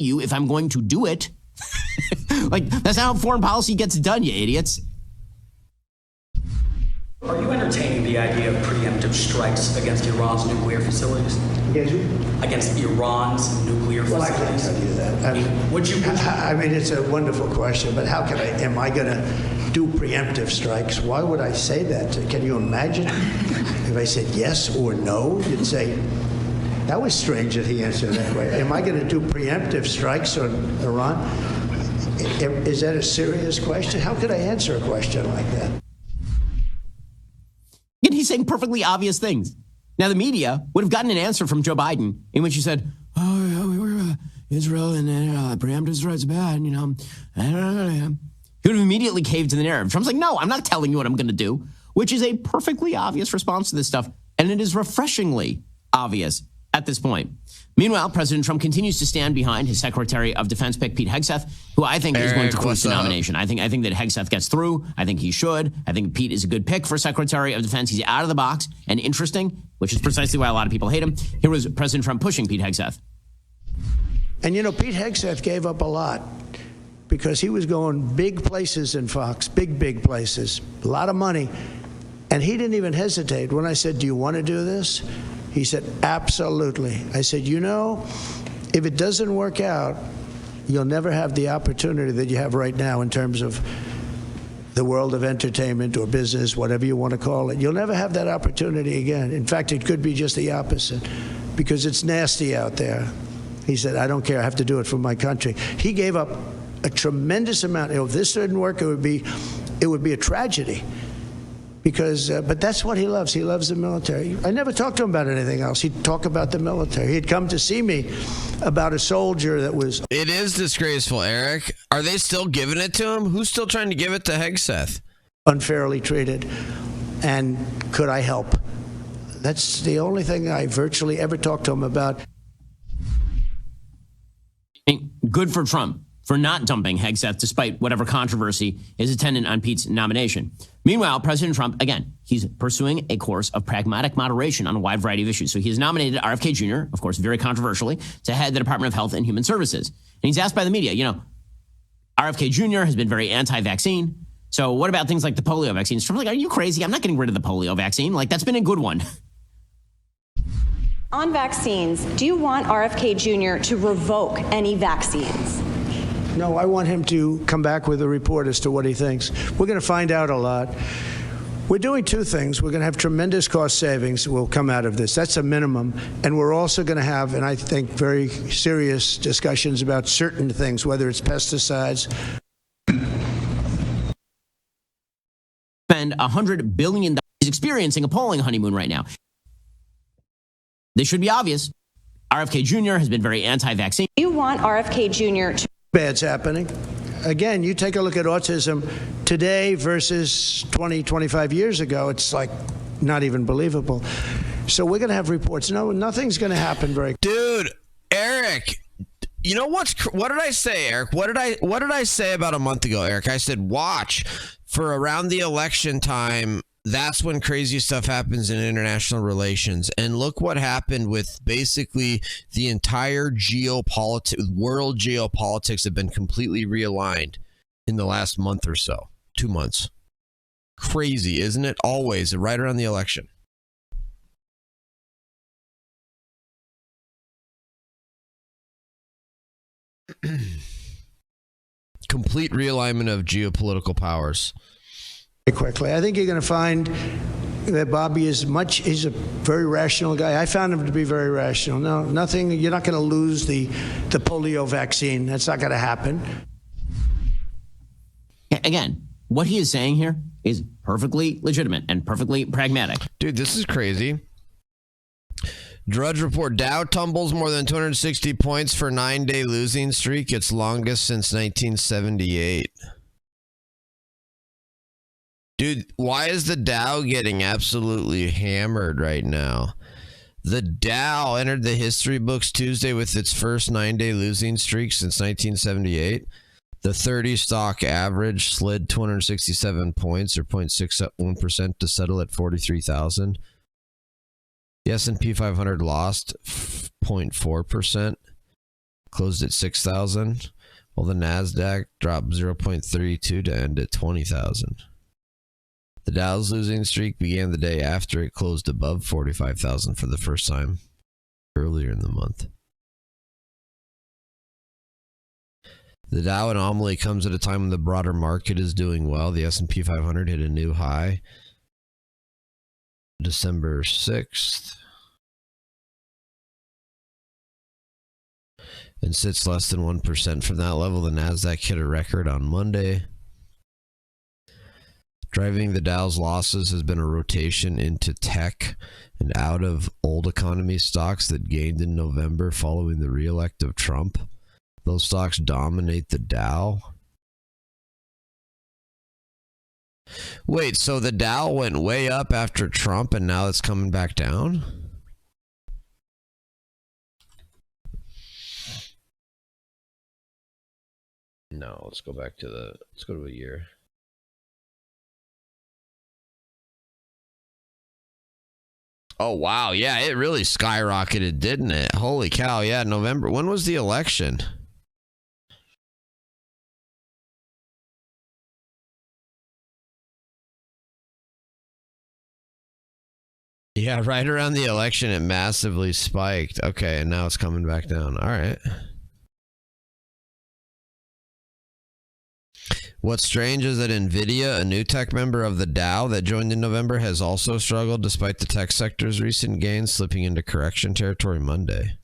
you if I'm going to do it. Like, that's not how foreign policy gets done, you idiots. Are you entertaining the idea of preemptive strikes against Iran's nuclear facilities? Against Iran's nuclear Well, I facilities? can't tell you that. Would you? I mean, it's a wonderful question, but how can am I going to do preemptive strikes? Why would I say that? Can you imagine if I said yes or no? You'd say, that was strange that he answered that way. Am I going to do preemptive strikes on Iran? Is that a serious question? How could I answer a question like that? And he's saying perfectly obvious things. Now, the media would have gotten an answer from Joe Biden in which he said, oh, yeah, we were Israel and preemptive strikes bad, you know. He would have immediately caved to the narrative. Trump's like, no, I'm not telling you what I'm going to do, which is a perfectly obvious response to this stuff. And it is refreshingly obvious at this point. Meanwhile, President Trump continues to stand behind his Secretary of Defense pick, Pete Hegseth, who I think is going to cruise the nomination. I think that Hegseth gets through. I think he should. I think Pete is a good pick for Secretary of Defense. He's out of the box and interesting, which is precisely why a lot of people hate him. Here was President Trump pushing Pete Hegseth. And, you know, Pete Hegseth gave up a lot because he was going big places in Fox, big places, a lot of money. And he didn't even hesitate. When I said, do you want to do this? He said, absolutely. I said, you know, if it doesn't work out, you'll never have the opportunity that you have right now in terms of the world of entertainment or business, whatever you want to call it. You'll never have that opportunity again. In fact, it could be just the opposite because it's nasty out there. He said, I don't care. I have to do it for my country. He gave up a tremendous amount. If this didn't work, it would be a tragedy. Because, but that's what he loves. He loves the military. I never talked to him about anything else. He'd talk about the military. He'd come to see me about a soldier that was... It is disgraceful, Eric. Are they still giving it to him? Who's still trying to give it to Hegseth? Unfairly treated. And could I help? That's the only thing I virtually ever talked to him about. Good for Trump for not dumping Hegseth despite whatever controversy is attendant on Pete's nomination. Meanwhile, President Trump, again, he's pursuing a course of pragmatic moderation on a wide variety of issues. So he has nominated RFK Jr., of course, very controversially, to head the Department of Health and Human Services. And he's asked by the media, you know, RFK Jr. has been very anti-vaccine. So what about things like the polio vaccine? Trump's like, are you crazy? I'm not getting rid of the polio vaccine. Like, that's been a good one. On vaccines, do you want RFK Jr. to revoke any vaccines? No, I want him to come back with a report as to what he thinks. We're going to find out a lot. We're doing two things. We're going to have tremendous cost savings will come out of this. That's a minimum. And we're also going to have, and I think, very serious discussions about certain things, whether it's pesticides. Spend $100 billion. He's experiencing a polling honeymoon right now. This should be obvious. RFK Jr. has been very anti-vaccine. You want RFK Jr. to... Bad's happening. Again, you take a look at autism today versus 20, 25 years ago. It's like not even believable. So we're going to have reports. No, nothing's going to happen very... Dude, Eric, you know what did I say, Eric? What did I say about a month ago, Eric? I said, watch for around the election time. That's when crazy stuff happens in international relations. And look what happened with basically the entire world geopolitics have been completely realigned in the last month or so, 2 months. Crazy, isn't it? Always, right around the election. Complete realignment of geopolitical powers. Quickly. I think you're going to find that Bobby he's a very rational guy. I found him to be very rational. No, nothing, you're not going to lose the polio vaccine. That's not going to happen. Again, what he is saying here is perfectly legitimate and perfectly pragmatic. Dude, this is crazy. Drudge Report, Dow tumbles more than 260 points for 9-day losing streak, its longest since 1978. Dude, why is the Dow getting absolutely hammered right now? The Dow entered the history books Tuesday with its first 9-day losing streak since 1978. The 30 stock average slid 267 points or 0.61% to settle at 43,000. The S&P 500 lost 0.4%. closed at 6,000, while the NASDAQ dropped 0.32 to end at 20,000. The Dow's losing streak began the day after it closed above 45,000 for the first time earlier in the month. The Dow anomaly comes at a time when the broader market is doing well. The S&P 500 hit a new high December 6th and sits less than 1% from that level. The NASDAQ hit a record on Monday. Driving the Dow's losses has been a rotation into tech and out of old economy stocks that gained in November following the re-elect of Trump. Those stocks dominate the Dow. Wait, so the Dow went way up after Trump and now it's coming back down? No, let's go to a year. Oh, wow. Yeah, it really skyrocketed, didn't it? Holy cow. Yeah, November. When was the election? Yeah, right around the election, it massively spiked. Okay, and now it's coming back down. All right. What's strange is that NVIDIA, a new tech member of the Dow that joined in November, has also struggled despite the tech sector's recent gains, slipping into correction territory Monday.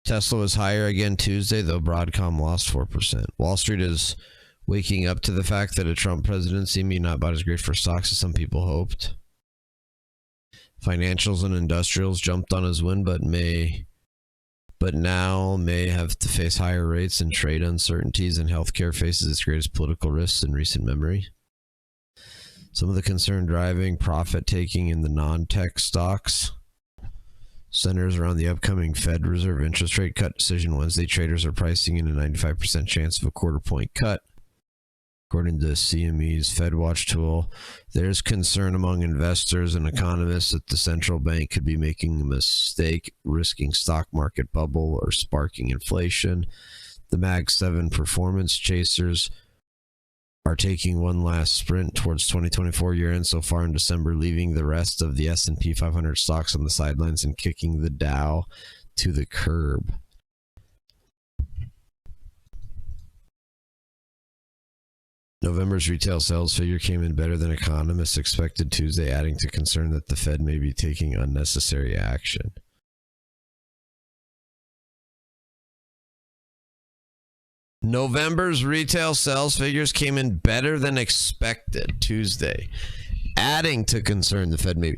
Tesla was higher again Tuesday, though Broadcom lost 4%. Wall Street is waking up to the fact that a Trump presidency may not be as great for stocks as some people hoped. Financials and industrials jumped on his win, but now may have to face higher rates and trade uncertainties, and healthcare faces its greatest political risks in recent memory. Some of the concern driving profit taking in the non-tech stocks centers around the upcoming Fed Reserve interest rate cut decision Wednesday. Traders are pricing in a 95% chance of a quarter-point cut. According to CME's FedWatch tool, there's concern among investors and economists that the central bank could be making a mistake, risking stock market bubble or sparking inflation. The Mag 7 performance chasers are taking one last sprint towards 2024 year-end so far in December, leaving the rest of the S&P 500 stocks on the sidelines and kicking the Dow to the curb. November's retail sales figure came in better than economists expected Tuesday, adding to concern that the Fed may be taking unnecessary action. November's retail sales figures came in better than expected Tuesday, adding to concern the Fed may be.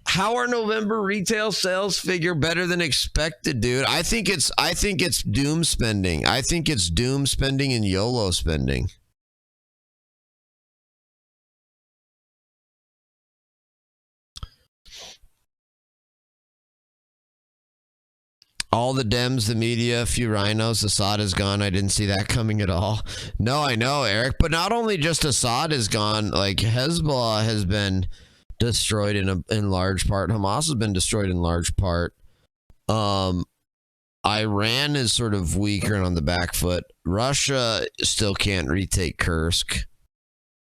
How are November retail sales figure better than expected, dude? I think it's doom spending. I think it's doom spending and YOLO spending. All the Dems, the media, a few rhinos, Assad is gone. I didn't see that coming at all. No, I know, Eric. But not only just Assad is gone, like Hezbollah has been destroyed in large part. Hamas has been destroyed in large part. Iran is sort of weaker and on the back foot. Russia still can't retake Kursk.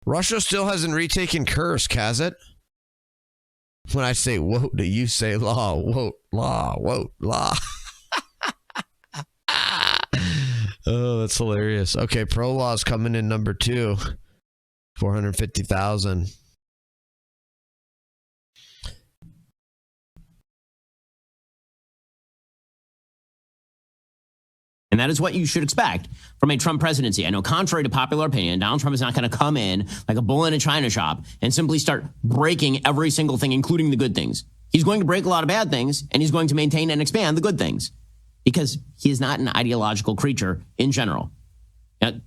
Russia still hasn't retaken Kursk, has it? When I say whoa, do you say law? Whoa, law, whoa, law. Oh, that's hilarious. Okay, Pro-Law's coming in number 2. 450,000. And that is what you should expect from a Trump presidency. I know, contrary to popular opinion, Donald Trump is not going to come in like a bull in a china shop and simply start breaking every single thing, including the good things. He's going to break a lot of bad things, and he's going to maintain and expand the good things because he is not an ideological creature in general.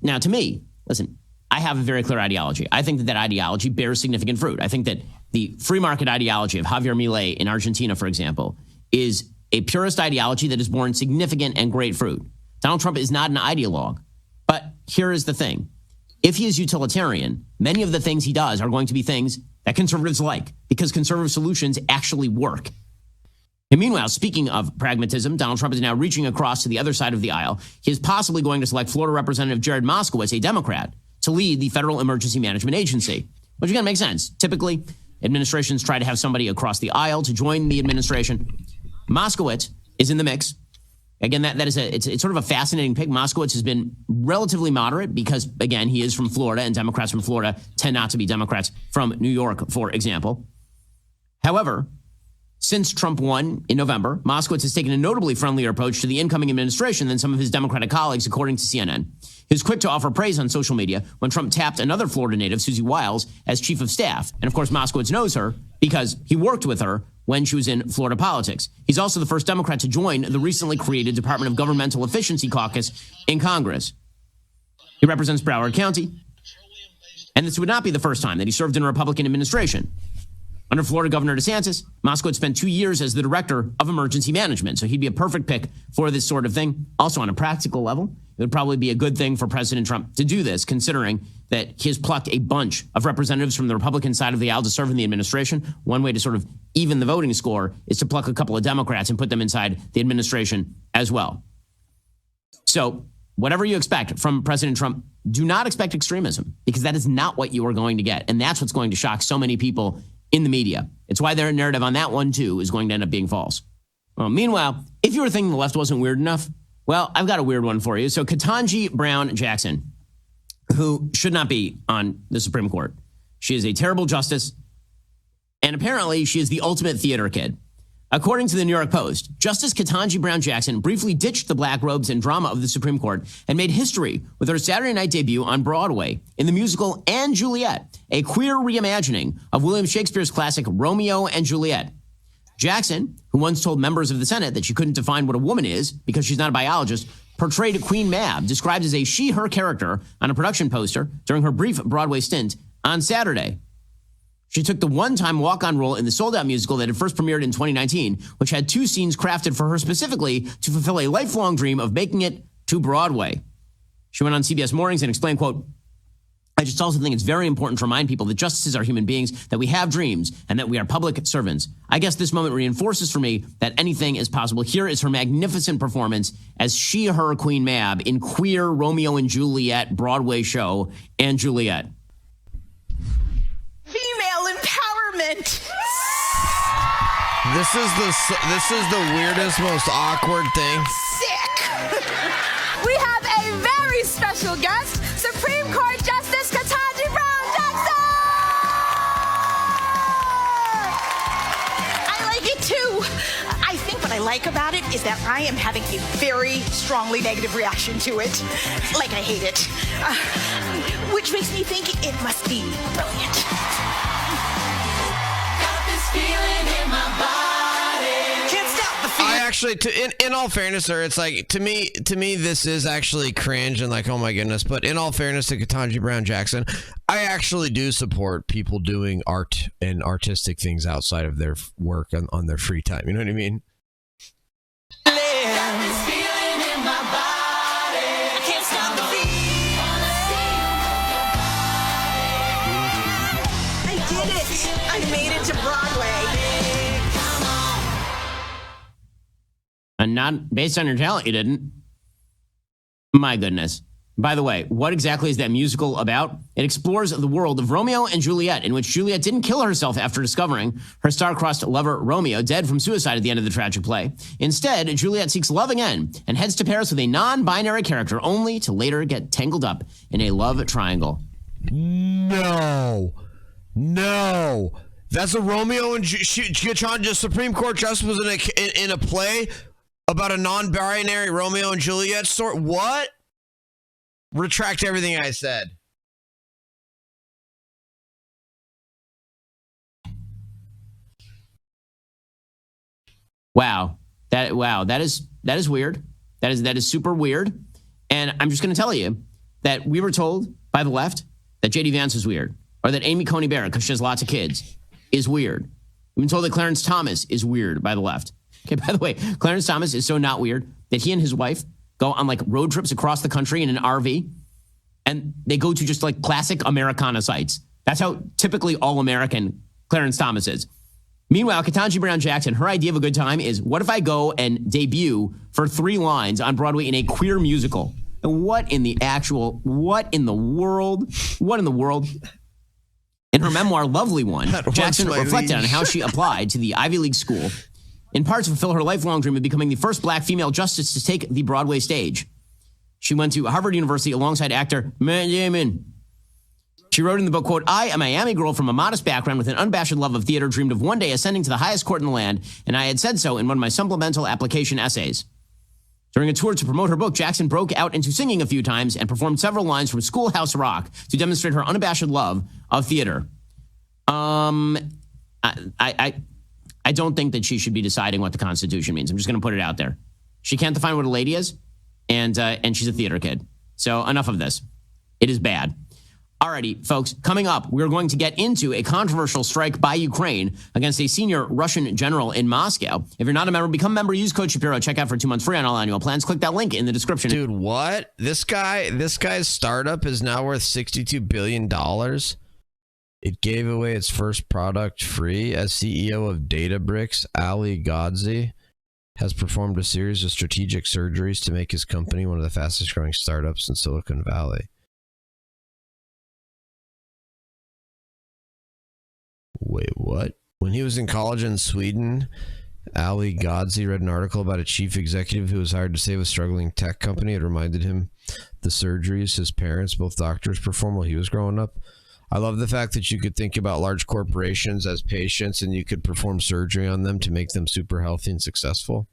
Now, to me, listen, I have a very clear ideology. I think that ideology bears significant fruit. I think that the free market ideology of Javier Milei in Argentina, for example, is a purist ideology that has borne significant and great fruit. Donald Trump is not an ideologue. But here is the thing. If he is utilitarian, many of the things he does are going to be things that conservatives like because conservative solutions actually work. And meanwhile, speaking of pragmatism, Donald Trump is now reaching across to the other side of the aisle. He is possibly going to select Florida Representative Jared Moskowitz, a Democrat, to lead the Federal Emergency Management Agency, which again makes sense. Typically, administrations try to have somebody across the aisle to join the administration. Moskowitz is in the mix. Again, it's sort of a fascinating pick. Moskowitz has been relatively moderate because, again, he is from Florida, and Democrats from Florida tend not to be Democrats from New York, for example. However, since Trump won in November, Moskowitz has taken a notably friendlier approach to the incoming administration than some of his Democratic colleagues, according to CNN. He was quick to offer praise on social media when Trump tapped another Florida native, Susie Wiles, as chief of staff. And of course, Moskowitz knows her because he worked with her when she was in Florida politics. He's also the first Democrat to join the recently created Department of Governmental Efficiency Caucus in Congress. He represents Broward County, and this would not be the first time that he served in a Republican administration. Under Florida Governor DeSantis, Moskowitz spent 2 years as the director of emergency management, so he'd be a perfect pick for this sort of thing. Also, on a practical level, it would probably be a good thing for President Trump to do this, considering that he has plucked a bunch of representatives from the Republican side of the aisle to serve in the administration. One way to sort of even the voting score is to pluck a couple of Democrats and put them inside the administration as well. So whatever you expect from President Trump, do not expect extremism, because that is not what you are going to get. And that's what's going to shock so many people in the media. It's why their narrative on that one, too, is going to end up being false. Well, meanwhile, if you were thinking the left wasn't weird enough, well, I've got a weird one for you. So Ketanji Brown Jackson, who should not be on the Supreme Court. She is a terrible justice, and apparently she is the ultimate theater kid. According to the New York Post, Justice Ketanji Brown Jackson briefly ditched the black robes and drama of the Supreme Court and made history with her Saturday night debut on Broadway in the musical & Juliet, a queer reimagining of William Shakespeare's classic Romeo and Juliet. Jackson, who once told members of the Senate that she couldn't define what a woman is because she's not a biologist, portrayed Queen Mab, described as a she-her character on a production poster during her brief Broadway stint on Saturday. She took the one-time walk-on role in the sold-out musical that had first premiered in 2019, which had 2 scenes crafted for her specifically to fulfill a lifelong dream of making it to Broadway. She went on CBS Mornings and explained, quote, "I just also think it's very important to remind people that justices are human beings, that we have dreams, and that we are public servants. I guess this moment reinforces for me that anything is possible. Here is her magnificent performance as she-her Queen Mab in queer Romeo and Juliet Broadway show & Juliet." Female empowerment. This is the weirdest, most awkward thing. Sick. We have a very special guest, Supreme Court Justice Ketanji Brown Jackson. I like it too. I think what I like about it is that I am having a very strongly negative reaction to it. Like I hate it. Which makes me think it must be brilliant. I actually, in all fairness, sir, it's like to me, this is actually cringe and like, oh my goodness. But in all fairness to Ketanji Brown Jackson, I actually do support people doing art and artistic things outside of their work on their free time. You know what I mean? I did it. I made it to Broadway. And not based on your talent, you didn't. My goodness. By the way, what exactly is that musical about? It explores the world of Romeo and Juliet, in which Juliet didn't kill herself after discovering her star-crossed lover Romeo dead from suicide at the end of the tragic play. Instead, Juliet seeks love again and heads to Paris with a non-binary character, only to later get tangled up in a love triangle. No. That's a Romeo and Ketanji Supreme Court Justice was in a play about a non-binary Romeo and Juliet story. What? Retract everything I said. Wow. That is weird. That is super weird. And I'm just going to tell you that we were told by the left that JD Vance is weird, or that Amy Coney Barrett, because she has lots of kids, is weird. We've been told that Clarence Thomas is weird by the left. Okay, by the way, Clarence Thomas is so not weird that he and his wife go on like road trips across the country in an RV, and they go to just like classic Americana sites. That's how typically all American Clarence Thomas is. Meanwhile, Ketanji Brown Jackson, her idea of a good time is, what if I go and debut for 3 lines on Broadway in a queer musical? And what in the world? In her memoir, Lovely One, Jackson reflected on how she applied to the Ivy League school, in part to fulfill her lifelong dream of becoming the first black female justice to take the Broadway stage. She went to Harvard University alongside actor Matt Damon. She wrote in the book, quote, I, a Miami girl from a modest background with an unabashed love of theater, dreamed of one day ascending to the highest court in the land, and I had said so in one of my supplemental application essays. During a tour to promote her book, Jackson broke out into singing a few times and performed several lines from Schoolhouse Rock to demonstrate her unabashed love of theater. I don't think that she should be deciding what the Constitution means. I'm just going to put it out there. She can't define what a lady is, and she's a theater kid. So enough of this. It is bad. Alrighty, folks, coming up, we're going to get into a controversial strike by Ukraine against a senior Russian general in Moscow. If you're not a member, become a member, use code Shapiro, check out for 2 months free on all annual plans. Click that link in the description. Dude, what? This guy's startup is now worth $62 billion. It gave away its first product free. As CEO of Databricks, Ali Ghodsi has performed a series of strategic surgeries to make his company one of the fastest growing startups in Silicon Valley. Wait, what? When he was in college in Sweden, Ali Ghodsi read an article about a chief executive who was hired to save a struggling tech company. It reminded him the surgeries his parents, both doctors, performed while he was growing up. I love the fact that you could think about large corporations as patients and you could perform surgery on them to make them super healthy and successful.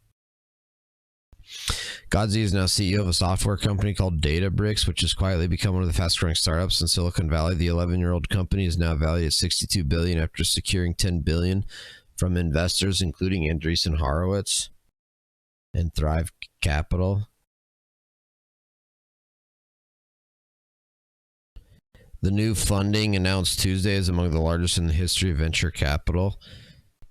Ghodsi is now CEO of a software company called Databricks, which has quietly become one of the fastest-growing startups in Silicon Valley. The 11-year-old company is now valued at $62 billion after securing $10 billion from investors, including Andreessen Horowitz and Thrive Capital. The new funding announced Tuesday is among the largest in the history of venture capital.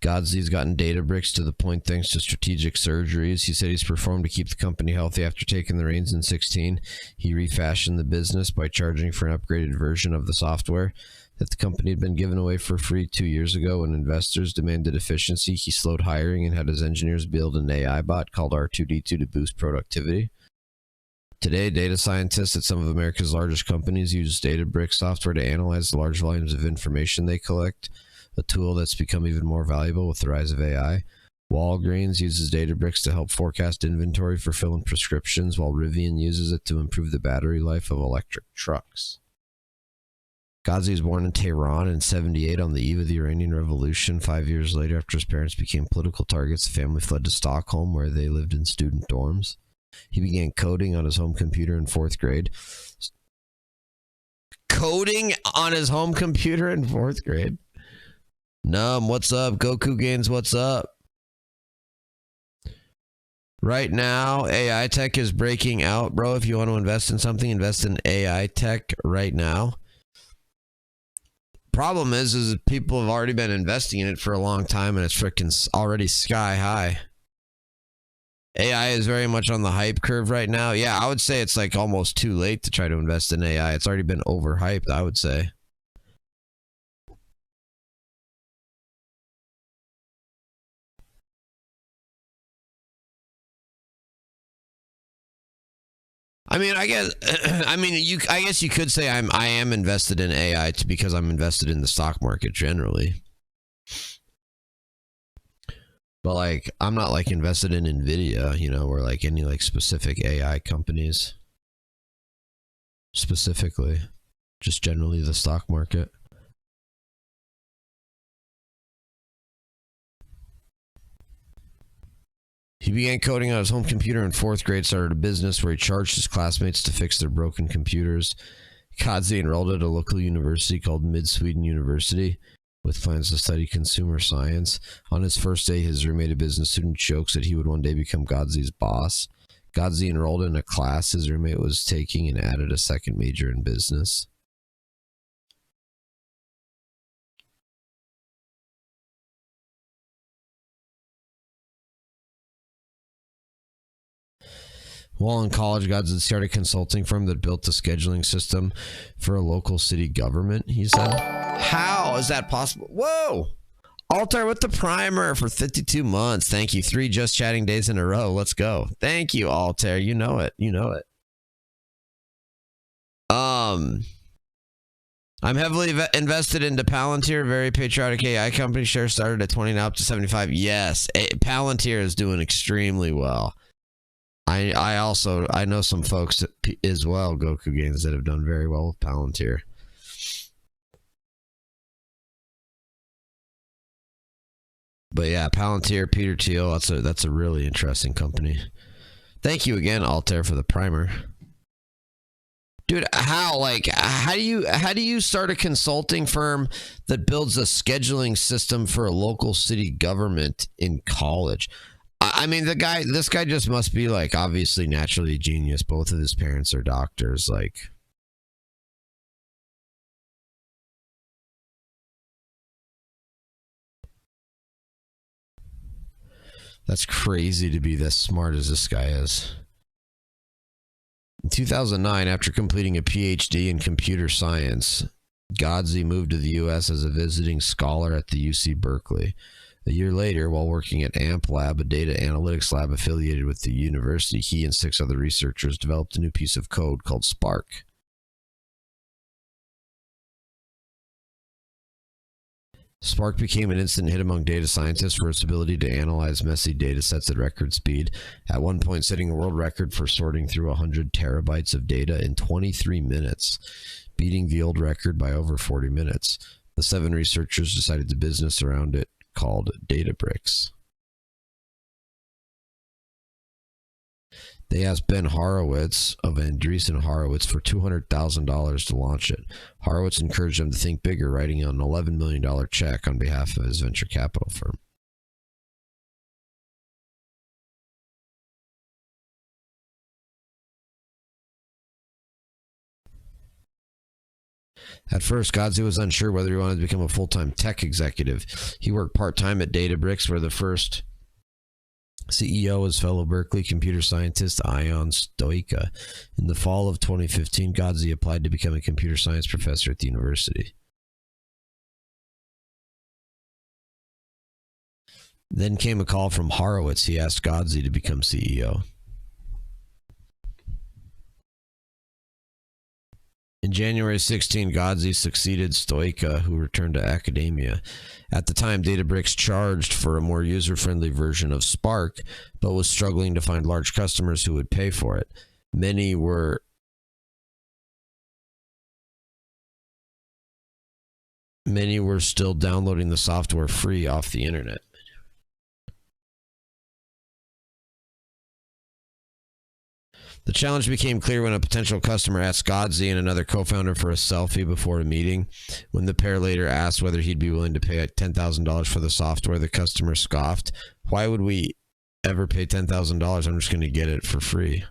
Ghodsi's gotten Databricks to the point thanks to strategic surgeries. He said he's performed to keep the company healthy after taking the reins in 2016. He refashioned the business by charging for an upgraded version of the software that the company had been given away for free 2 years ago when investors demanded efficiency. He slowed hiring and had his engineers build an AI bot called R2D2 to boost productivity. Today, data scientists at some of America's largest companies use Databricks software to analyze the large volumes of information they collect, a tool that's become even more valuable with the rise of AI. Walgreens uses Databricks to help forecast inventory for filling prescriptions, while Rivian uses it to improve the battery life of electric trucks. Ghodsi was born in Tehran in 1978 on the eve of the Iranian Revolution. 5 years later, after his parents became political targets, the family fled to Stockholm, where they lived in student dorms. He began coding on his home computer in 4th grade. Coding on his home computer in 4th grade? Numb, what's up? Goku Gains, what's up? Right now, AI tech is breaking out, bro. If you want to invest in something, invest in AI tech right now. Problem is people have already been investing in it for a long time, and it's freaking already sky high. AI is very much on the hype curve right now. Yeah, I would say it's like almost too late to try to invest in AI. It's already been overhyped, I would say. I mean, I guess you could say I am invested in AI because I'm invested in the stock market generally. But like, I'm not like invested in Nvidia, you know, or like any like specific AI companies. Specifically, just generally the stock market. He began coding on his home computer in 4th grade, started a business where he charged his classmates to fix their broken computers. Ghodsi enrolled at a local university called Mid-Sweden University with plans to study consumer science. On his first day, his roommate, a business student, jokes that he would one day become Ghodsi's boss. Ghodsi enrolled in a class his roommate was taking and added a second major in business. While in college, Ghodsi started a consulting firm that built a scheduling system for a local city government, he said. How is that possible? Whoa! Altar with the primer for 52 months. Thank you. 3 just chatting days in a row. Let's go. Thank you, Altar. You know it. You know it. I'm heavily invested into Palantir, very patriotic AI company. Share started at 20 now up to 75. Yes, Palantir is doing extremely well. I know some folks as well, Goku Games, that have done very well with Palantir. But yeah, Palantir, Peter Thiel, that's a really interesting company. Thank you again, Altair, for the primer. Dude, how do you start a consulting firm that builds a scheduling system for a local city government in college? I mean, this guy just must be like obviously naturally a genius. Both of his parents are doctors. Like, that's crazy to be this smart as this guy is. In 2009, after completing a PhD in computer science, Godzi moved to the U.S. as a visiting scholar at the UC Berkeley. A year later, while working at AMP Lab, a data analytics lab affiliated with the university, he and 6 other researchers developed a new piece of code called Spark. Spark became an instant hit among data scientists for its ability to analyze messy data sets at record speed, at one point setting a world record for sorting through 100 terabytes of data in 23 minutes, beating the old record by over 40 minutes. The 7 researchers decided to business around it, called Databricks. They asked Ben Horowitz of Andreessen Horowitz for $200,000 to launch it. Horowitz encouraged them to think bigger, writing an $11 million check on behalf of his venture capital firm. At first, Godzi was unsure whether he wanted to become a full-time tech executive. He worked part-time at Databricks, where the first CEO was fellow Berkeley computer scientist Ion Stoica. In the fall of 2015, Godzi applied to become a computer science professor at the university. Then came a call from Horowitz. He asked Godzi to become CEO. In January 16, Godzi succeeded Stoica, who returned to academia. At the time, Databricks charged for a more user-friendly version of Spark, but was struggling to find large customers who would pay for it. Many were still downloading the software free off the internet. The challenge became clear when a potential customer asked Godzi and another co-founder for a selfie before a meeting. When the pair later asked whether he'd be willing to pay $10,000 for the software, the customer scoffed. "Why would we ever pay $10,000? I'm just going to get it for free."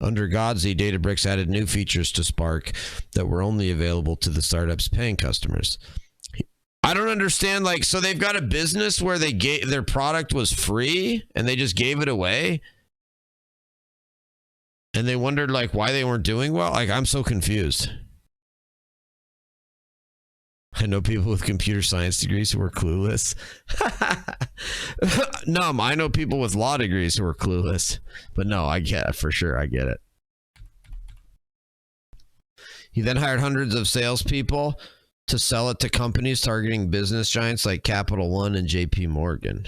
Under Godzi, Databricks added new features to Spark that were only available to the startup's paying customers. I don't understand, like, so they've got a business where they gave their product was free and they just gave it away, and they wondered like why they weren't doing well. Like, I'm so confused. I know people with computer science degrees who are clueless. No, I know people with law degrees who are clueless. But no, I get it for sure. I get it. He then hired hundreds of salespeople to sell it to companies targeting business giants like Capital One and JP Morgan.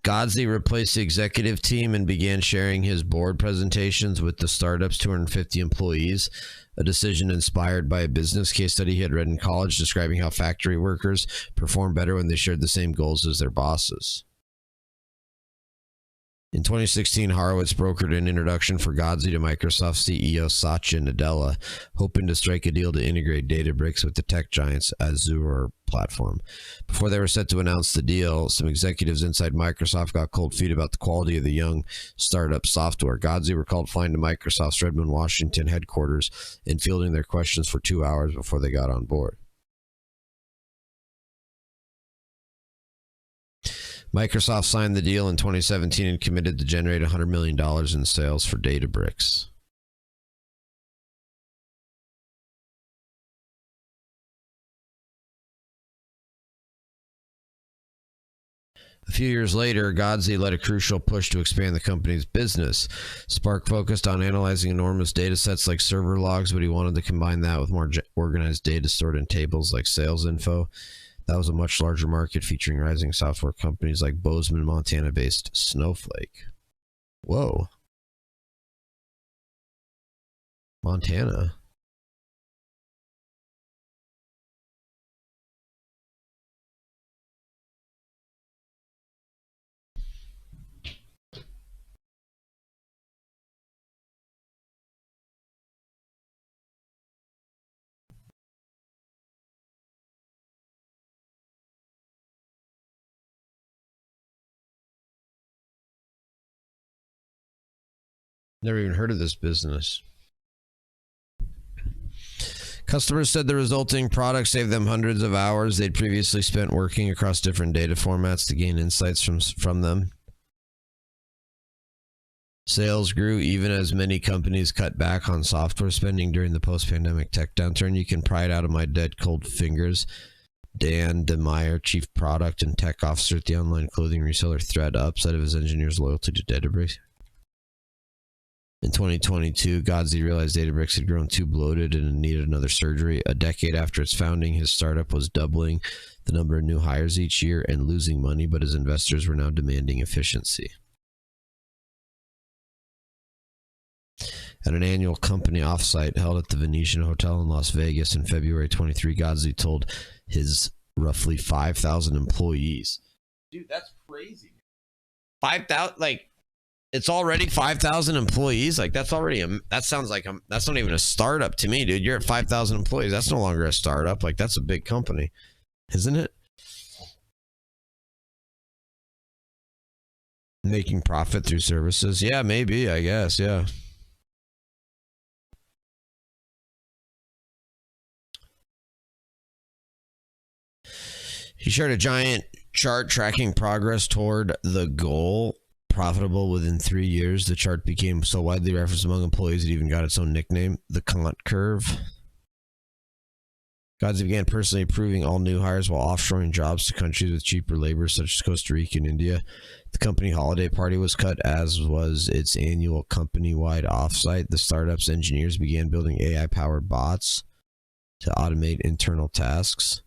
Godzi replaced the executive team and began sharing his board presentations with the startup's 250 employees, a decision inspired by a business case study he had read in college describing how factory workers perform better when they shared the same goals as their bosses. In 2016, Horowitz brokered an introduction for Godzi to Microsoft CEO Satya Nadella, hoping to strike a deal to integrate Databricks with the tech giant's Azure platform. Before they were set to announce the deal, some executives inside Microsoft got cold feet about the quality of the young startup software. Godzi recalled flying to Microsoft's Redmond, Washington headquarters and fielding their questions for 2 hours before they got on board. Microsoft signed the deal in 2017 and committed to generate $100 million in sales for Databricks. A few years later, Godsey led a crucial push to expand the company's business. Spark focused on analyzing enormous data sets like server logs, but he wanted to combine that with more organized data stored in tables like sales info. That was a much larger market featuring rising software companies like Bozeman, Montana-based Snowflake. Whoa. Montana. Never even heard of this business. Customers said the resulting product saved them hundreds of hours they'd previously spent working across different data formats to gain insights from them. Sales grew even as many companies cut back on software spending during the post-pandemic tech downturn. You can pry it out of my dead cold fingers. Dan DeMeyer, Chief Product and Tech Officer at the online clothing reseller ThredUp, said of his engineers' loyalty to Databricks. In 2022, Godsey realized Databricks had grown too bloated and needed another surgery. A decade after its founding, his startup was doubling the number of new hires each year and losing money, but his investors were now demanding efficiency. At an annual company offsite held at the Venetian Hotel in Las Vegas in February 23, Godsey told his roughly 5,000 employees. Dude, that's crazy. 5,000, like, it's already 5,000 employees. Like, that's already that sounds like that's not even a startup to me, dude. You're at 5,000 employees. That's no longer a startup. Like, that's a big company, isn't it? Making profit through services. Yeah, maybe, I guess. Yeah. He shared a giant chart tracking progress toward the goal. Profitable within 3 years, the chart became so widely referenced among employees it even got its own nickname, the Kant curve. Godsey began personally approving all new hires while offshoring jobs to countries with cheaper labor such as Costa Rica and India. The company holiday party was cut, as was its annual company-wide offsite. The startup's engineers began building AI-powered bots to automate internal tasks.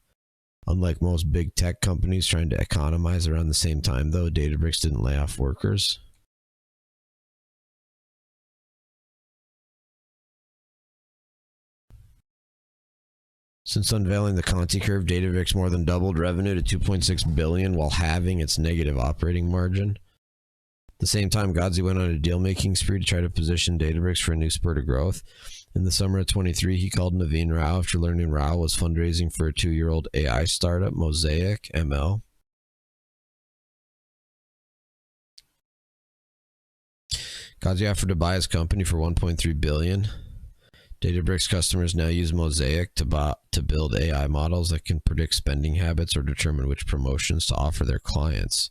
Unlike most big tech companies trying to economize around the same time, though, Databricks didn't lay off workers. Since unveiling the Conti curve, Databricks more than doubled revenue to $2.6 billion while halving its negative operating margin. At the same time, Godsey went on a deal-making spree to try to position Databricks for a new spurt of growth. In the summer of 23, he called Naveen Rao after learning Rao was fundraising for a 2-year-old AI startup, Mosaic ML. Godsey offered to buy his company for $1.3 billion. Databricks customers now use Mosaic to build AI models that can predict spending habits or determine which promotions to offer their clients.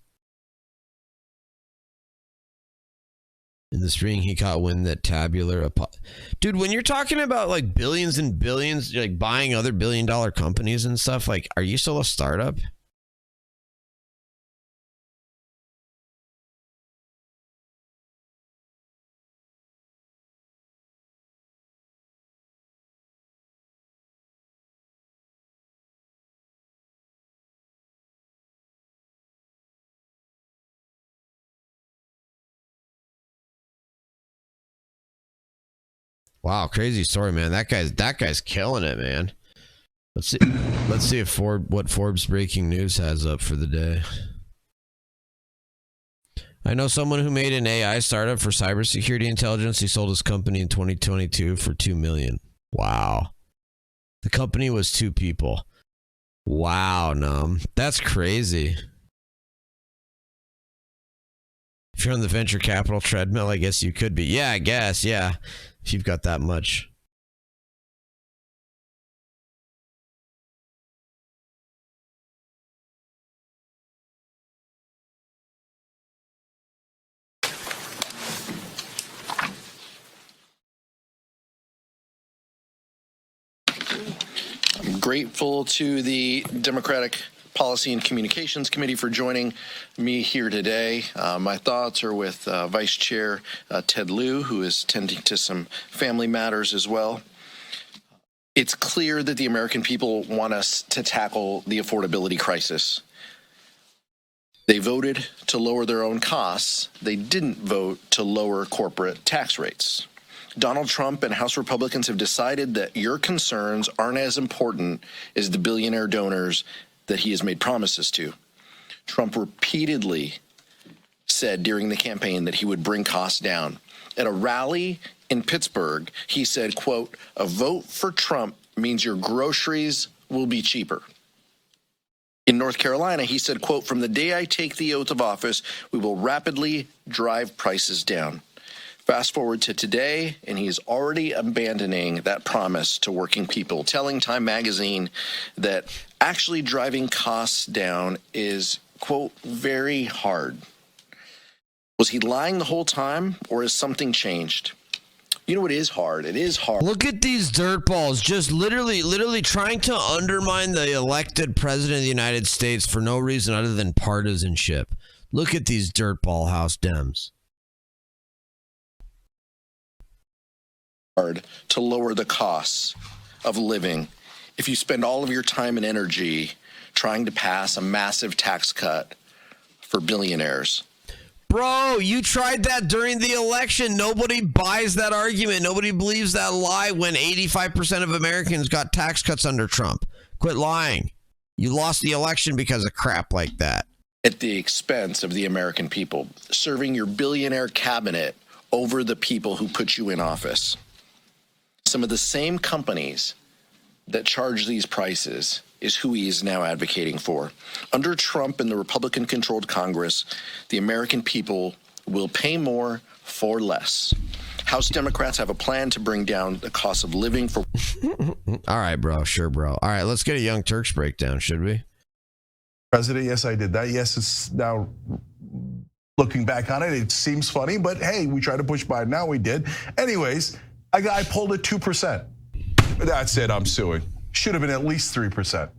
In the spring, he caught wind that Tabular... Dude, when you're talking about like billions and billions, like buying other billion-dollar companies and stuff, like, are you still a startup? Wow, crazy story, man. That guy's killing it, man. Let's see if what Forbes breaking news has up for the day. I know someone who made an AI startup for cybersecurity intelligence. He sold his company in 2022 for $2 million. Wow. The company was 2 people. Wow, that's crazy. If you're on the venture capital treadmill, I guess you could be. Yeah, I guess. Yeah. If you've got that much. I'm grateful to the Democratic Policy and Communications Committee for joining me here today. My thoughts are with Vice Chair Ted Lieu, who is tending to some family matters as well. It's clear that the American people want us to tackle the affordability crisis. They voted to lower their own costs. They didn't vote to lower corporate tax rates. Donald Trump and House Republicans have decided that your concerns aren't as important as the billionaire donors that he has made promises to. Trump repeatedly said during the campaign that he would bring costs down. At a rally in Pittsburgh, he said, quote, "A vote for Trump means your groceries will be cheaper." In North Carolina, he said, quote, "From the day I take the oath of office, we will rapidly drive prices down." Fast forward to today, and he's already abandoning that promise to working people, telling Time magazine that actually driving costs down is, quote, "very hard." Was he lying the whole time, or has something changed? You know, it is hard. It is hard. Look at these dirtballs just literally trying to undermine the elected president of the United States for no reason other than partisanship. Look at these dirtball House Dems. Hard to lower the costs of living if you spend all of your time and energy trying to pass a massive tax cut for billionaires. Bro, you tried that during the election. Nobody buys that argument. Nobody believes that lie when 85% of Americans got tax cuts under Trump. Quit lying. You lost the election because of crap like that. At the expense of the American people, serving your billionaire cabinet over the people who put you in office. Some of the same companies that charge these prices is who he is now advocating for. Under Trump and the Republican-controlled Congress, the American people will pay more for less. House Democrats have a plan to bring down the cost of living for... All right, bro. Sure, bro. All right, let's get a Young Turks breakdown, should we? President, yes, I did that. Yes, it's now... Looking back on it, it seems funny, but hey, we tried to push Biden. Now we did. Anyways, I pulled it 2%. That's it. I'm suing. Should have been at least 3%.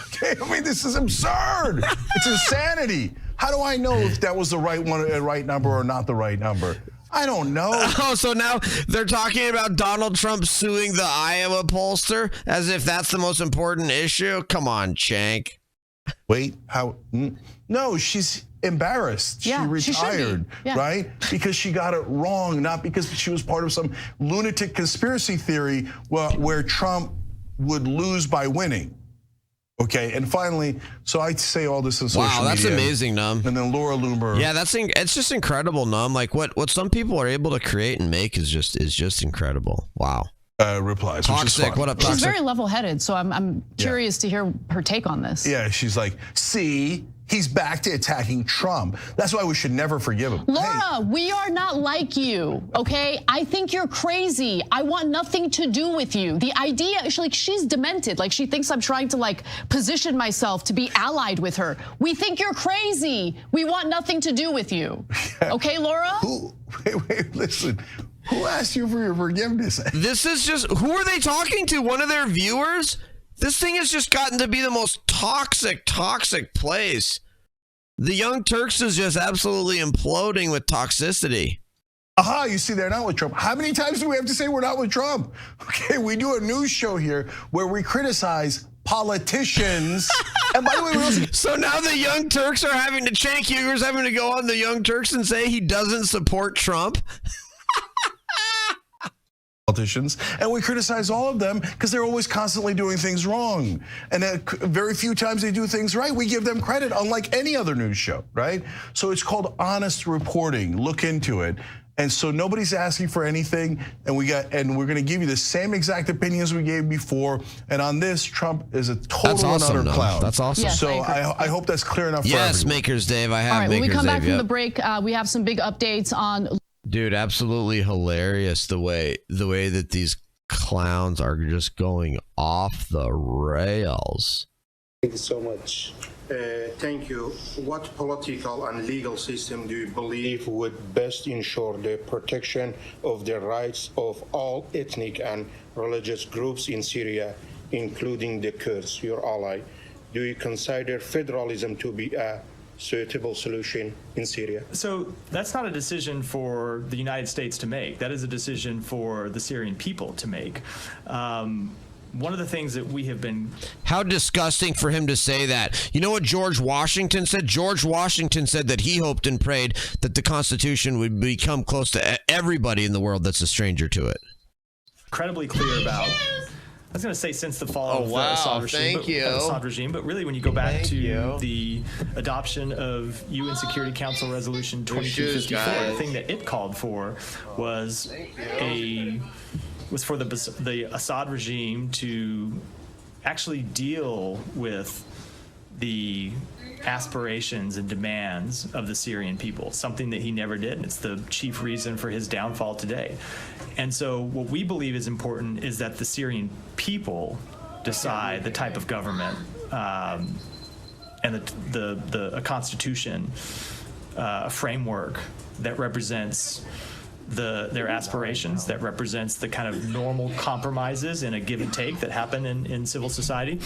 Okay, I mean, this is absurd. It's insanity. How do I know if that was the right one, the right number, or not the right number? I don't know. Oh, so now they're talking about Donald Trump suing the Iowa pollster as if that's the most important issue? Come on, Chank. Wait, how? No, she's embarrassed. Yeah, she retired, right? Because she got it wrong, not because she was part of some lunatic conspiracy theory where Trump would lose by winning. Okay, and finally, so I say all this in social media. Wow, that's amazing, Num. And then Laura Loomer. Yeah, it's just incredible, Num. Like what some people are able to create and make is just incredible. Wow. Replies. Toxic. What up, Toxic? She's very level-headed, so I'm curious to hear her take on this. Yeah, she's like, see, he's back to attacking Trump. That's why we should never forgive him. Laura, we are not like you, okay? I think you're crazy. I want nothing to do with you. The idea, she's demented. Like, she thinks I'm trying to position myself to be allied with her. We think you're crazy. We want nothing to do with you. Okay, Laura? Wait, listen. Who asked you for your forgiveness? This is just, who are they talking to? One of their viewers? This thing has just gotten to be the most toxic place. The Young Turks is just absolutely imploding with toxicity. Aha, you see, they're not with Trump. How many times do we have to say we're not with Trump? Okay, we do a news show here where we criticize politicians. And by the way, so now the Young Turks are having to, Cenk Uygur's having to go on the Young Turks and say he doesn't support Trump? Politicians, and we criticize all of them because they're always constantly doing things wrong, and very few times they do things right. We give them credit, unlike any other news show, right? So it's called honest reporting. Look into it. And so nobody's asking for anything, and we're going to give you the same exact opinions we gave before. And on this, Trump is a total and utter clown. That's awesome. Yes, so I hope that's clear enough. Yes, for everyone. Makers Dave. I have. All right, Makers when we come Dave, back from the break, we have some big updates on. Dude, absolutely hilarious the way that these clowns are just going off the rails. Thank you so much. Thank you. What political and legal system do you believe would best ensure the protection of the rights of all ethnic and religious groups in Syria including the Kurds, your ally, do you consider federalism to be a suitable solution in Syria? So that's not a decision for the United States to make. That is a decision for the Syrian people to make. One of the things that we have been... How disgusting for him to say that. You know what George Washington said? George Washington said that he hoped and prayed that the Constitution would become close to everybody in the world that's a stranger to it. Incredibly clear about... I was going to say since the fall of the Assad regime, but really when you go back to the adoption of UN Security Council Resolution 2254, the thing that it called for was for the Assad regime to actually deal with the aspirations and demands of the Syrian people, something that he never did, and it's the chief reason for his downfall today. And so what we believe is important is that the Syrian people decide the type of government and a constitution, a framework that represents their aspirations, that represents the kind of normal compromises and a give and take that happen in civil society.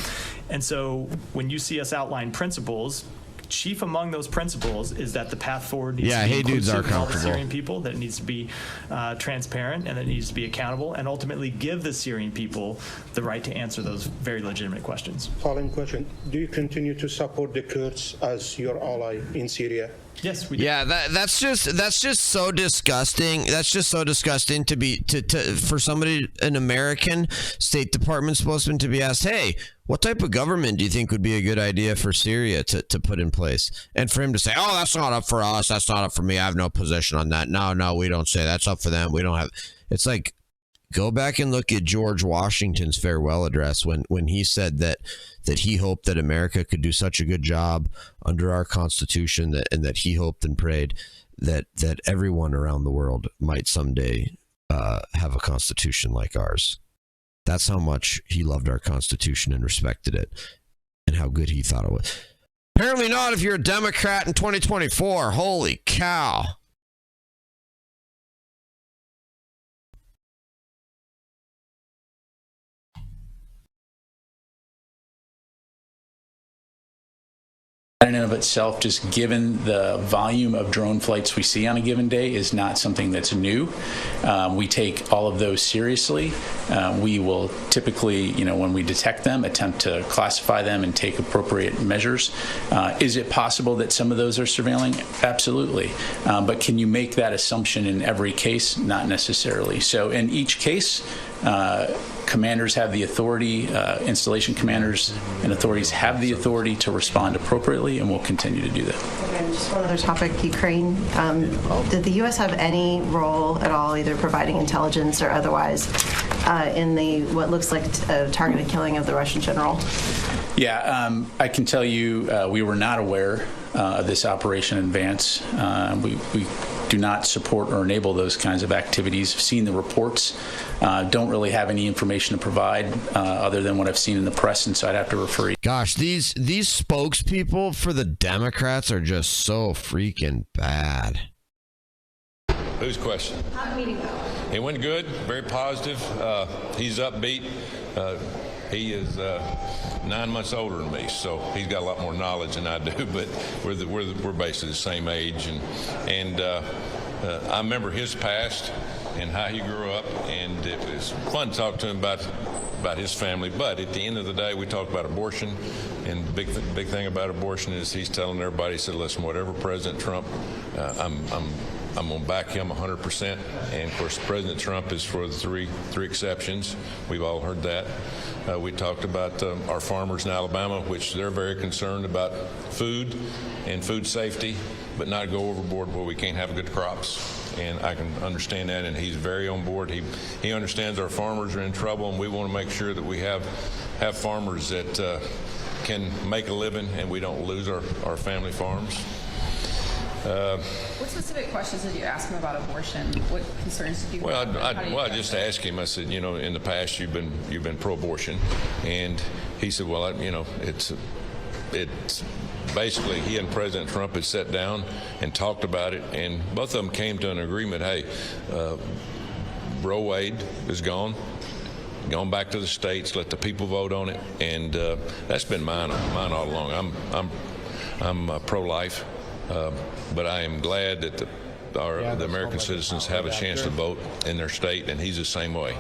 And so when you see us outline principles, chief among those principles is that the path forward needs to be inclusive of all the Syrian people, that it needs to be transparent, and that it needs to be accountable, and ultimately give the Syrian people the right to answer those very legitimate questions. Following question, do you continue to support the Kurds as your ally in Syria? Yes, we do. Yeah, that's just so disgusting. That's just so disgusting for somebody, an American State Department spokesman, to be asked, hey, what type of government do you think would be a good idea for Syria to put in place? And for him to say, oh, that's not up for us. That's not up for me. I have no position on that. No, we don't say that's up for them. We don't have. It's like, go back and look at George Washington's farewell address when he said that he hoped that America could do such a good job under our Constitution and that he hoped and prayed that everyone around the world might someday have a Constitution like ours. That's how much he loved our Constitution and respected it, and how good he thought it was. Apparently not if you're a Democrat in 2024. Holy cow. In and of itself, just given the volume of drone flights we see on a given day, is not something that's new. We take all of those seriously. We will typically, when we detect them, attempt to classify them and take appropriate measures. Is it possible that some of those are surveilling? Absolutely. But can you make that assumption in every case? Not necessarily. So in each case, commanders have the authority, installation commanders and authorities have the authority to respond appropriately, and will continue to do that. And just one other topic, Ukraine. Did the U.S. have any role at all, either providing intelligence or otherwise, in what looks like a targeted killing of the Russian general? Yeah, I can tell you we were not aware of this operation in advance. We do not support or enable those kinds of activities. I've seen the reports. Don't really have any information to provide other than what I've seen in the press, and so I'd have to refer you. Gosh, these spokespeople for the Democrats are just so freaking bad. Whose question? How'd the meeting go? It went good, very positive. He's upbeat. He is 9 months older than me, so he's got a lot more knowledge than I do. But we're basically the same age, and I remember his past and how he grew up, and it was fun to talk to him about his family. But at the end of the day, we talked about abortion, and the big thing about abortion is he's telling everybody, he said, listen, whatever President Trump, I'm going to back him 100%. And of course, President Trump is for the three exceptions. We've all heard that. We talked about our farmers in Alabama, which they're very concerned about food and food safety, but not go overboard where we can't have good crops. And I can understand that, and he's very on board. He understands our farmers are in trouble, and we want to make sure that we have farmers that can make a living, and we don't lose our family farms. What specific questions did you ask him about abortion? What concerns did you have? I just asked him. I said, in the past you've been pro-abortion, and he said, well, it's basically he and President Trump had sat down and talked about it, and both of them came to an agreement. Hey, Roe Wade is gone. gone back to the states, let the people vote on it, and that's been mine all along. I'm pro-life, but I am glad that the American citizens have a chance to vote in their state, and he's the same way.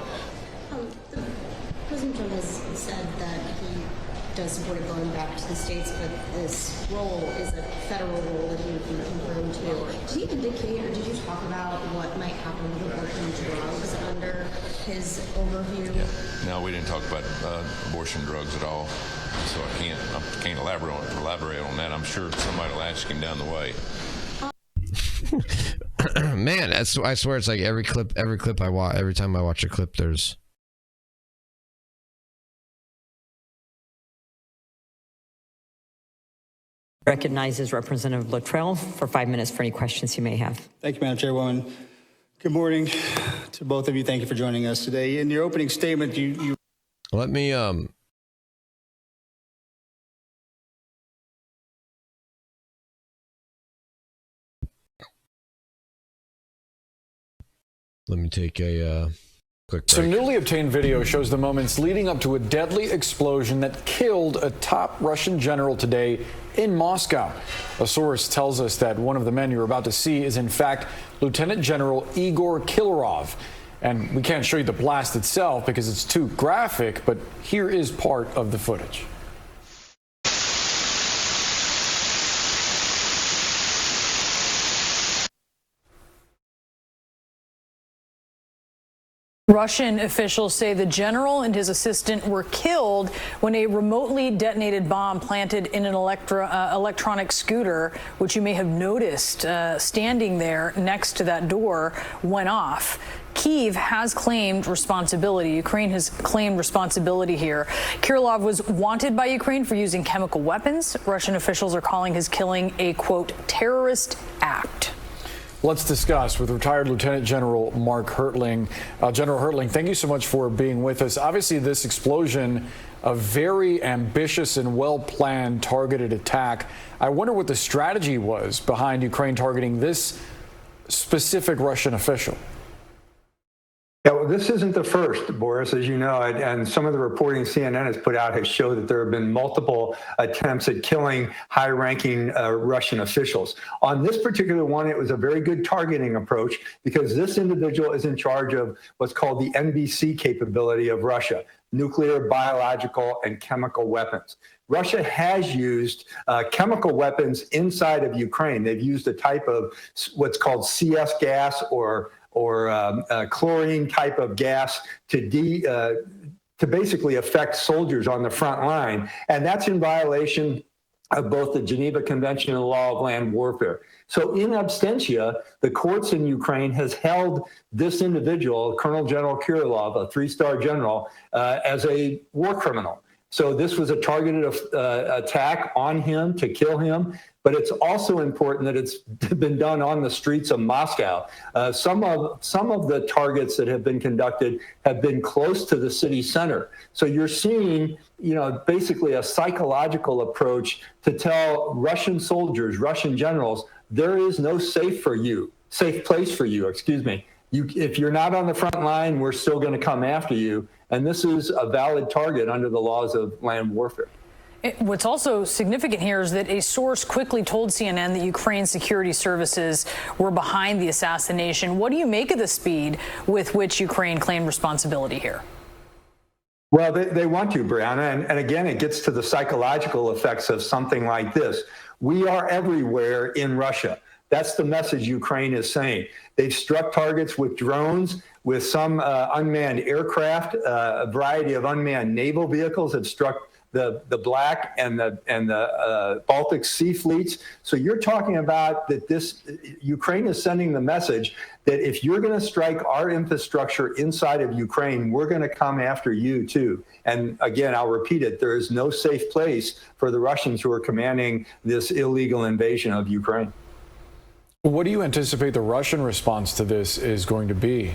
President Trump has said that he does support it going back to the states, but this role is a federal role that he would be confirmed to. Did he indicate, or did you talk about what might happen with abortion drugs under his overview? No, we didn't talk about abortion drugs at all, so I can't elaborate on that. I'm sure somebody will ask him down the way. Man, I swear it's like every clip I watch, every time I watch a clip, there's. Recognizes Representative Luttrell for 5 minutes for any questions you may have. Thank you, Madam Chairwoman. Good morning to both of you. Thank you for joining us today. In your opening statement, you let me take a quick break. Some newly obtained video shows the moments leading up to a deadly explosion that killed a top Russian general today in Moscow. A source tells us that one of the men you're about to see is in fact Lieutenant General Igor Kilorov. And we can't show you the blast itself because it's too graphic, but here is part of the footage. Russian officials say the general and his assistant were killed when a remotely detonated bomb planted in an electronic scooter, which you may have noticed standing there next to that door, went off. Kyiv has claimed responsibility. Ukraine has claimed responsibility here. Kirillov was wanted by Ukraine for using chemical weapons. Russian officials are calling his killing a, quote, terrorist act. Let's discuss with retired Lieutenant General Mark Hertling. General Hertling, thank you so much for being with us. Obviously, this explosion, a very ambitious and well-planned targeted attack. I wonder what the strategy was behind Ukraine targeting this specific Russian official. Yeah, well, this isn't the first, Boris, as you know, and some of the reporting CNN has put out has showed that there have been multiple attempts at killing high-ranking Russian officials. On this particular one, it was a very good targeting approach because this individual is in charge of what's called the NBC capability of Russia, nuclear, biological, and chemical weapons. Russia has used chemical weapons inside of Ukraine. They've used a type of what's called CS gas or chlorine type of gas to basically affect soldiers on the front line. And that's in violation of both the Geneva Convention and the law of land warfare. So in absentia, the courts in Ukraine has held this individual, Colonel General Kirillov, a three-star general, as a war criminal. So this was a targeted attack on him to kill him. But it's also important that it's been done on the streets of Moscow. Some of the targets that have been conducted have been close to the city center. So you're seeing, basically a psychological approach to tell Russian soldiers, Russian generals, there is no safe place for you. If you're not on the front line, we're still going to come after you. And this is a valid target under the laws of land warfare. What's also significant here is that a source quickly told CNN that Ukraine's security services were behind the assassination. What do you make of the speed with which Ukraine claimed responsibility here? Well, they want to, Brianna. And again, it gets to the psychological effects of something like this. We are everywhere in Russia. That's the message Ukraine is saying. They've struck targets with drones, with some unmanned aircraft, a variety of unmanned naval vehicles have struck the Black and the Baltic Sea fleets. So you're talking about that Ukraine is sending the message that if you're going to strike our infrastructure inside of Ukraine, we're going to come after you too. And again, I'll repeat it, there is no safe place for the Russians who are commanding this illegal invasion of Ukraine. What do you anticipate the Russian response to this is going to be?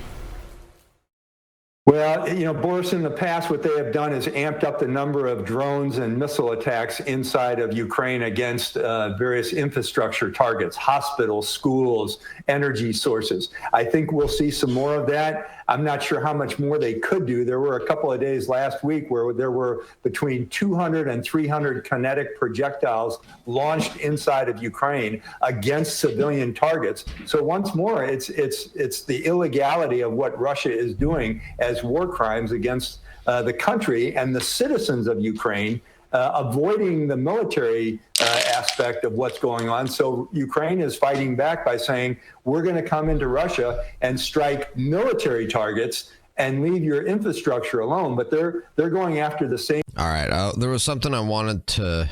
Well, Boris, in the past, what they have done is amped up the number of drones and missile attacks inside of Ukraine against various infrastructure targets, hospitals, schools, energy sources. I think we'll see some more of that. I'm not sure how much more they could do. There were a couple of days last week where there were between 200 and 300 kinetic projectiles launched inside of Ukraine against civilian targets. So once more, it's the illegality of what Russia is doing as war crimes against the country and the citizens of Ukraine, avoiding the military aspect of what's going on. So Ukraine is fighting back by saying, we're going to come into Russia and strike military targets and leave your infrastructure alone. But they're going after the same. All right. There was something I wanted to.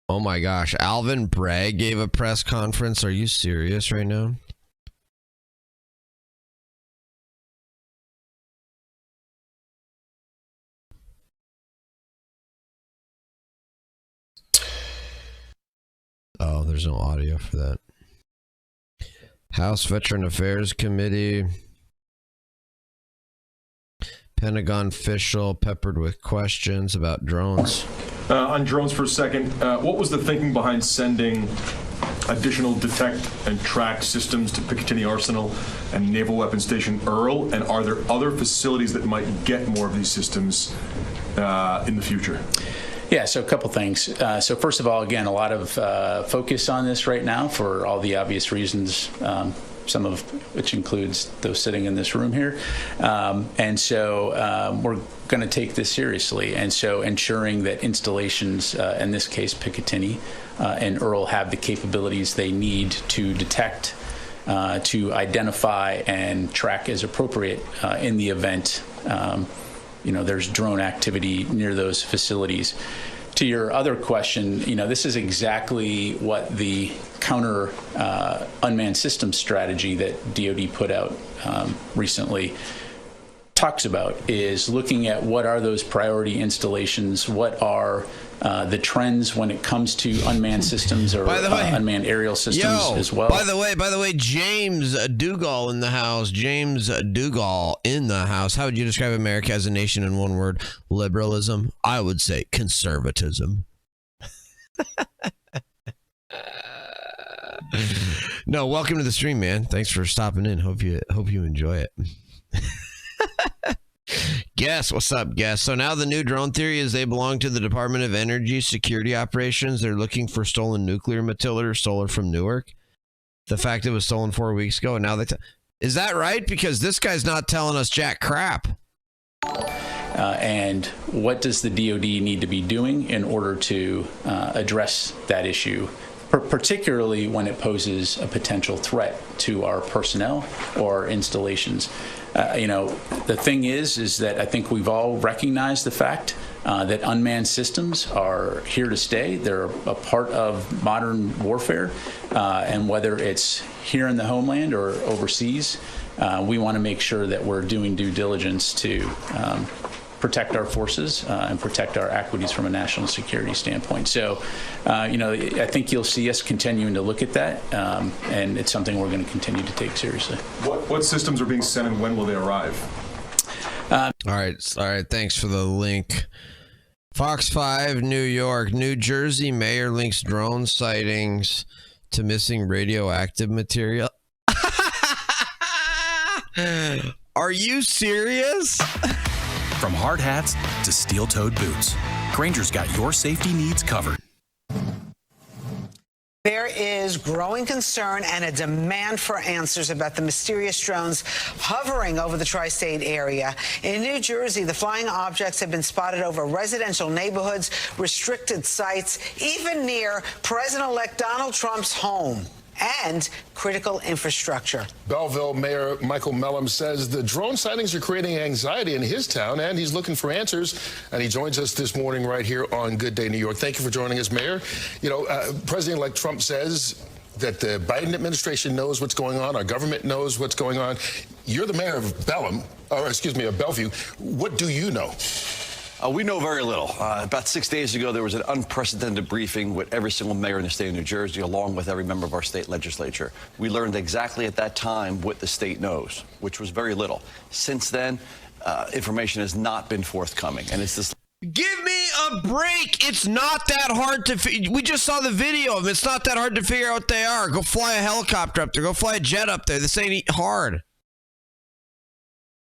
Oh my gosh. Alvin Bragg gave a press conference. Are you serious right now? Oh, there's no audio for that. House Veteran Affairs Committee. Pentagon official peppered with questions about drones. On drones for a second, what was the thinking behind sending additional detect and track systems to Picatinny Arsenal and Naval Weapons Station Earl? And are there other facilities that might get more of these systems in the future? Yeah, so a couple things. So first of all, again, a lot of focus on this right now for all the obvious reasons, some of which includes those sitting in this room here. And so we're going to take this seriously. And so ensuring that installations, in this case Picatinny and Earl, have the capabilities they need to detect, to identify and track as appropriate in the event there's drone activity near those facilities. To your other question, this is exactly what the counter unmanned systems strategy that DoD put out recently talks about, is looking at what are those priority installations, what are the trends when it comes to unmanned systems or unmanned aerial systems as well. By the way, James Dougal in the house. James Dougal in the house. How would you describe America as a nation in one word? Liberalism. I would say conservatism. No, welcome to the stream, man. Thanks for stopping in. Hope you enjoy it. Guess, what's up, Guess? So now the new drone theory is they belong to the Department of Energy Security Operations. They're looking for stolen nuclear material, stolen from Newark. The fact it was stolen 4 weeks ago, and now is that right? Because this guy's not telling us jack crap. And what does the DoD need to be doing in order to address that issue, particularly when it poses a potential threat to our personnel or installations? The thing is that I think we've all recognized the fact that unmanned systems are here to stay. They're a part of modern warfare, and whether it's here in the homeland or overseas, we want to make sure that we're doing due diligence to protect our forces and protect our equities from a national security standpoint. So, I think you'll see us continuing to look at that, and it's something we're going to continue to take seriously. What systems are being sent and when will they arrive? All right. Thanks for the link. Fox 5, New York. New Jersey mayor links drone sightings to missing radioactive material. Are you serious? From hard hats to steel-toed boots, Grainger's got your safety needs covered. There is growing concern and a demand for answers about the mysterious drones hovering over the tri-state area. In New Jersey, the flying objects have been spotted over residential neighborhoods, restricted sites, even near President-elect Donald Trump's home and critical infrastructure. Belleville Mayor Michael Mellum says the drone sightings are creating anxiety in his town, and he's looking for answers. And he joins us this morning right here on Good Day New York. Thank you for joining us, Mayor. President-elect Trump says that the Biden administration knows what's going on. Our government knows what's going on. You're the mayor of Bellevue. What do you know? We know very little. About 6 days ago, there was an unprecedented briefing with every single mayor in the state of New Jersey, along with every member of our state legislature. We learned exactly at that time what the state knows, which was very little. Since then, information has not been forthcoming, and it's this. Give me a break. It's not that hard to. We just saw the video of them. It's not that hard to figure out what they are. Go fly a helicopter up there. Go fly a jet up there. This ain't hard.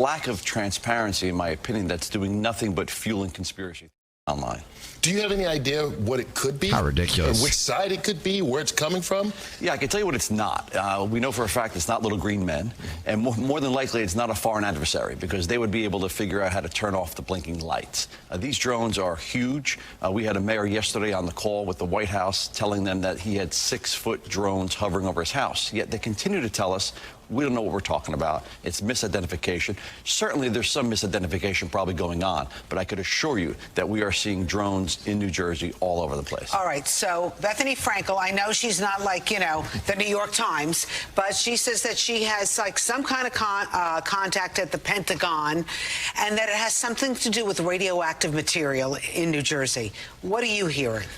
Lack of transparency, in my opinion, that's doing nothing but fueling conspiracy online. Do you have any idea what it could be? How ridiculous. Or which side it could be, where it's coming from? Yeah, I can tell you what it's not. We know for a fact it's not little green men, and more than likely it's not a foreign adversary, because they would be able to figure out how to turn off the blinking lights. These drones are huge. We had a mayor yesterday on the call with the White House telling them that he had 6-foot drones hovering over his house, yet they continue to tell us we don't know what we're talking about. It's misidentification. Certainly there's some misidentification probably going on, but I could assure you that we are seeing drones in New Jersey all over the place. All right, so Bethany Frankel, I know she's not like, you know, the New York Times, but she says that she has like some kind of contact at the Pentagon and that it has something to do with radioactive material in New Jersey. What are you hearing?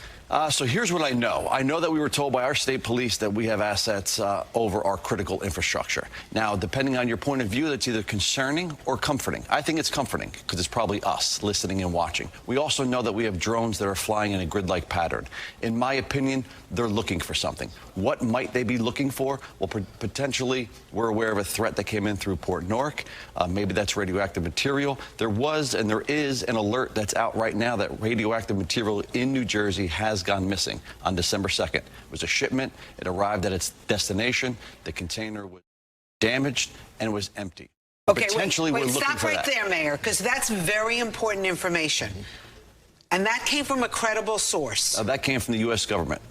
So here's what I know. I know that we were told by our state police that we have assets over our critical infrastructure. Now, depending on your point of view, that's either concerning or comforting. I think it's comforting because it's probably us listening and watching. We also know that we have drones that are flying in a grid-like pattern. In my opinion, they're looking for something. What might they be looking for? Well, potentially, we're aware of a threat that came in through Port Newark. Maybe that's radioactive material. There was and there is an alert that's out right now that radioactive material in New Jersey has gone missing on December 2nd. It was a shipment. It arrived at its destination. The container was damaged and it was empty. Okay, potentially, wait, we're looking stop for right that. there, Mayor, because that's very important information. And that came from a credible source. That came from the U.S. government.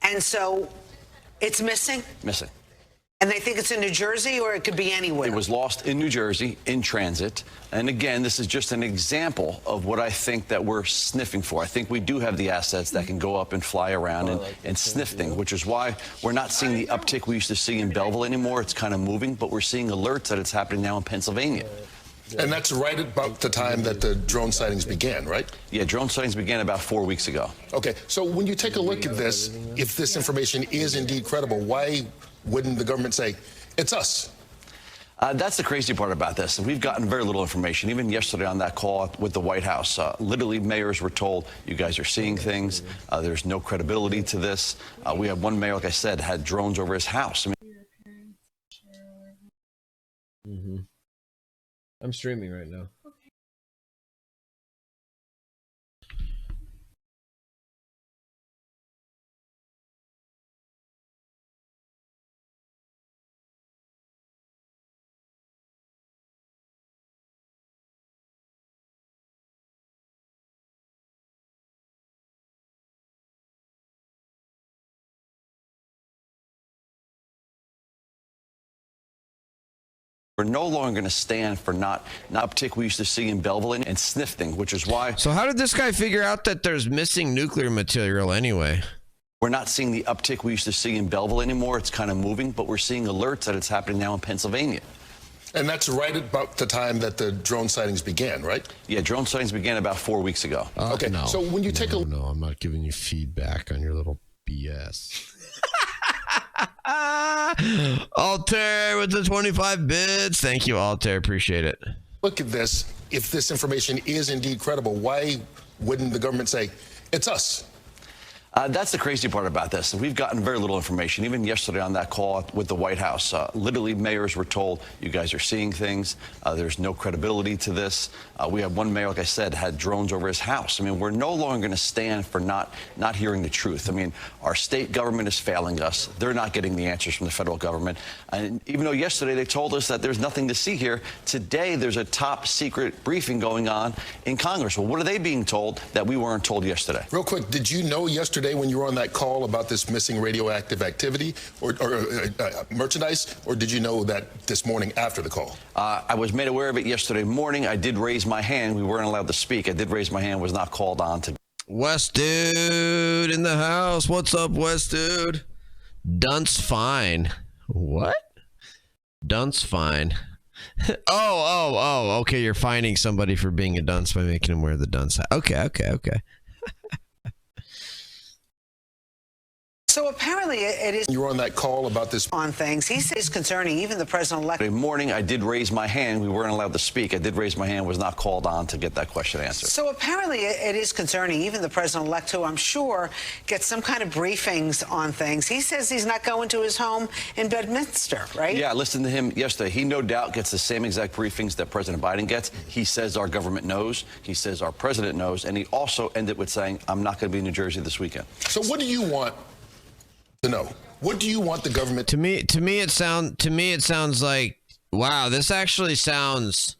And so it's missing? Missing. And they think it's in New Jersey, or it could be anywhere? It was lost in New Jersey, in transit. And again, this is just an example of what I think that we're sniffing for. I think we do have the assets that can go up and fly around and sniff things, which is why we're not seeing the uptick we used to see in Belleville anymore. It's kind of moving, but we're seeing alerts that it's happening now in Pennsylvania. And that's right about the time that the drone sightings began, right? Yeah, drone sightings began about 4 weeks ago. Okay, so when you take a look at this, if this information is indeed credible, why wouldn't the government say, it's us? That's the crazy part about this. We've gotten very little information. Even yesterday on that call with the White House, literally mayors were told, you guys are seeing things. There's no credibility to this. We had one mayor, like I said, had drones over his house. I mean, I'm streaming right now. we're no longer going to stand for not uptick we used to see in Belleville and sniffing, which is why. So how did this guy figure out that there's missing nuclear material anyway? We're not seeing the uptick we used to see in Belleville anymore. It's kind of moving, but we're seeing alerts that it's happening now in Pennsylvania. And that's right about the time that the drone sightings began, right? Yeah, drone sightings began about 4 weeks ago. Okay, no. so when you take a... No, I'm not giving you feedback on your little BS. Altair with the 25 bits. Thank you, Altair. Appreciate it. Look at this. If this information is indeed credible, why wouldn't the government say, it's us? That's the crazy part about this. We've gotten very little information. Even yesterday on that call with the White House, literally mayors were told, you guys are seeing things. There's no credibility to this. We had one mayor, like I said, had drones over his house. I mean, we're no longer going to stand for not hearing the truth. I mean, our state government is failing us. They're not getting the answers from the federal government. And even though yesterday they told us that there's nothing to see here, today there's a top secret briefing going on in Congress. Well, what are they being told that we weren't told yesterday? Real quick, did you know yesterday when you were on that call about this missing radioactive activity or merchandise, or did you know that this morning after the call? I was made aware of it yesterday morning. I did raise my hand. We weren't allowed to speak. I did raise my hand, was not called on to. West Dude in the house. What's up, West Dude? Dunce fine. What? Dunce fine. Okay, you're finding somebody for being a dunce by making him wear the dunce hat. Okay. So apparently it is. You were on that call about this. On things. He says concerning even the president-elect. Good morning. I did raise my hand. We weren't allowed to speak. I did raise my hand, was not called on to get that question answered. So apparently it is concerning even the president-elect, who I'm sure gets some kind of briefings on things. He says he's not going to his home in Bedminster, right? Yeah, I listened to him yesterday. He no doubt gets the same exact briefings that President Biden gets. He says our government knows. He says our president knows. And he also ended with saying, I'm not going to be in New Jersey this weekend. So what do you want to know? What do you want the government to me it sounds like, wow, this actually sounds,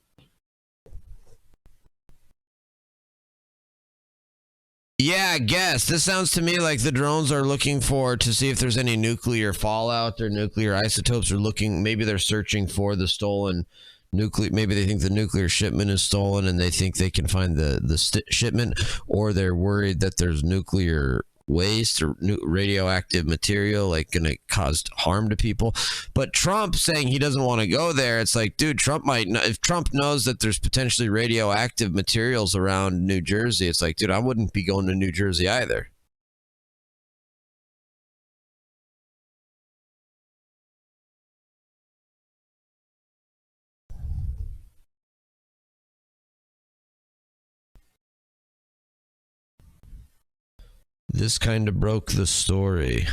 yeah, I guess this sounds to me like the drones are looking to see if there's any nuclear fallout or nuclear isotopes, or maybe they're searching for the stolen nuclear, maybe they think the nuclear shipment is stolen and they think they can find the shipment, or they're worried that there's nuclear waste or radioactive material like gonna cause harm to people. But Trump saying he doesn't want to go there, it's like, dude, Trump might know, if Trump knows that there's potentially radioactive materials around New Jersey, it's like, dude, I wouldn't be going to New Jersey either. This kind of broke the story.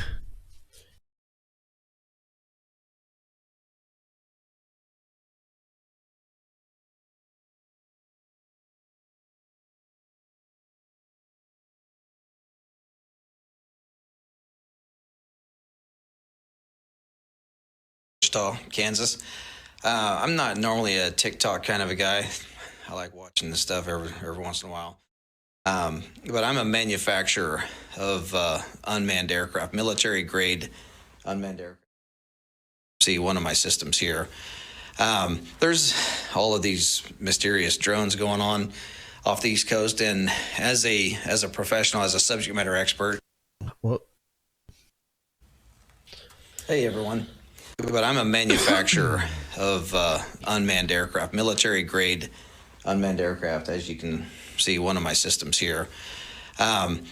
Kansas. I'm not normally a TikTok kind of a guy. I like watching this stuff every once in a while. But I'm a manufacturer of unmanned aircraft, military grade unmanned aircraft. See one of my systems here. There's all of these mysterious drones going on off the East Coast, and as a professional, as a subject matter expert. What? Hey everyone. But I'm a manufacturer of unmanned aircraft, military grade unmanned aircraft, as you can see one of my systems here.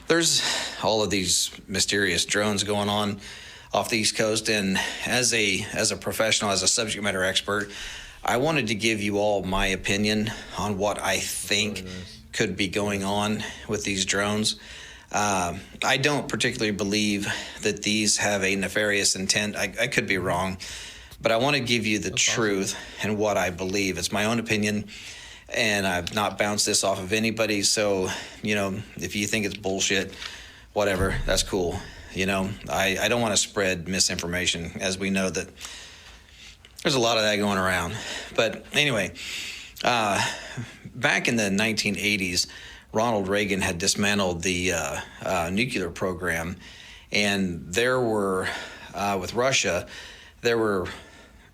There's all of these mysterious drones going on off the East Coast, and as a professional, as a subject matter expert, I wanted to give you all my opinion on what I think could be going on with these drones. I don't particularly believe that these have a nefarious intent. I could be wrong, but I want to give you the truth and what I believe. It's my own opinion, and I've not bounced this off of anybody. So, if you think it's bullshit, whatever, that's cool. I don't want to spread misinformation, as we know that there's a lot of that going around. But anyway, back in the 1980s, Ronald Reagan had dismantled the nuclear program, and there were, with Russia, there were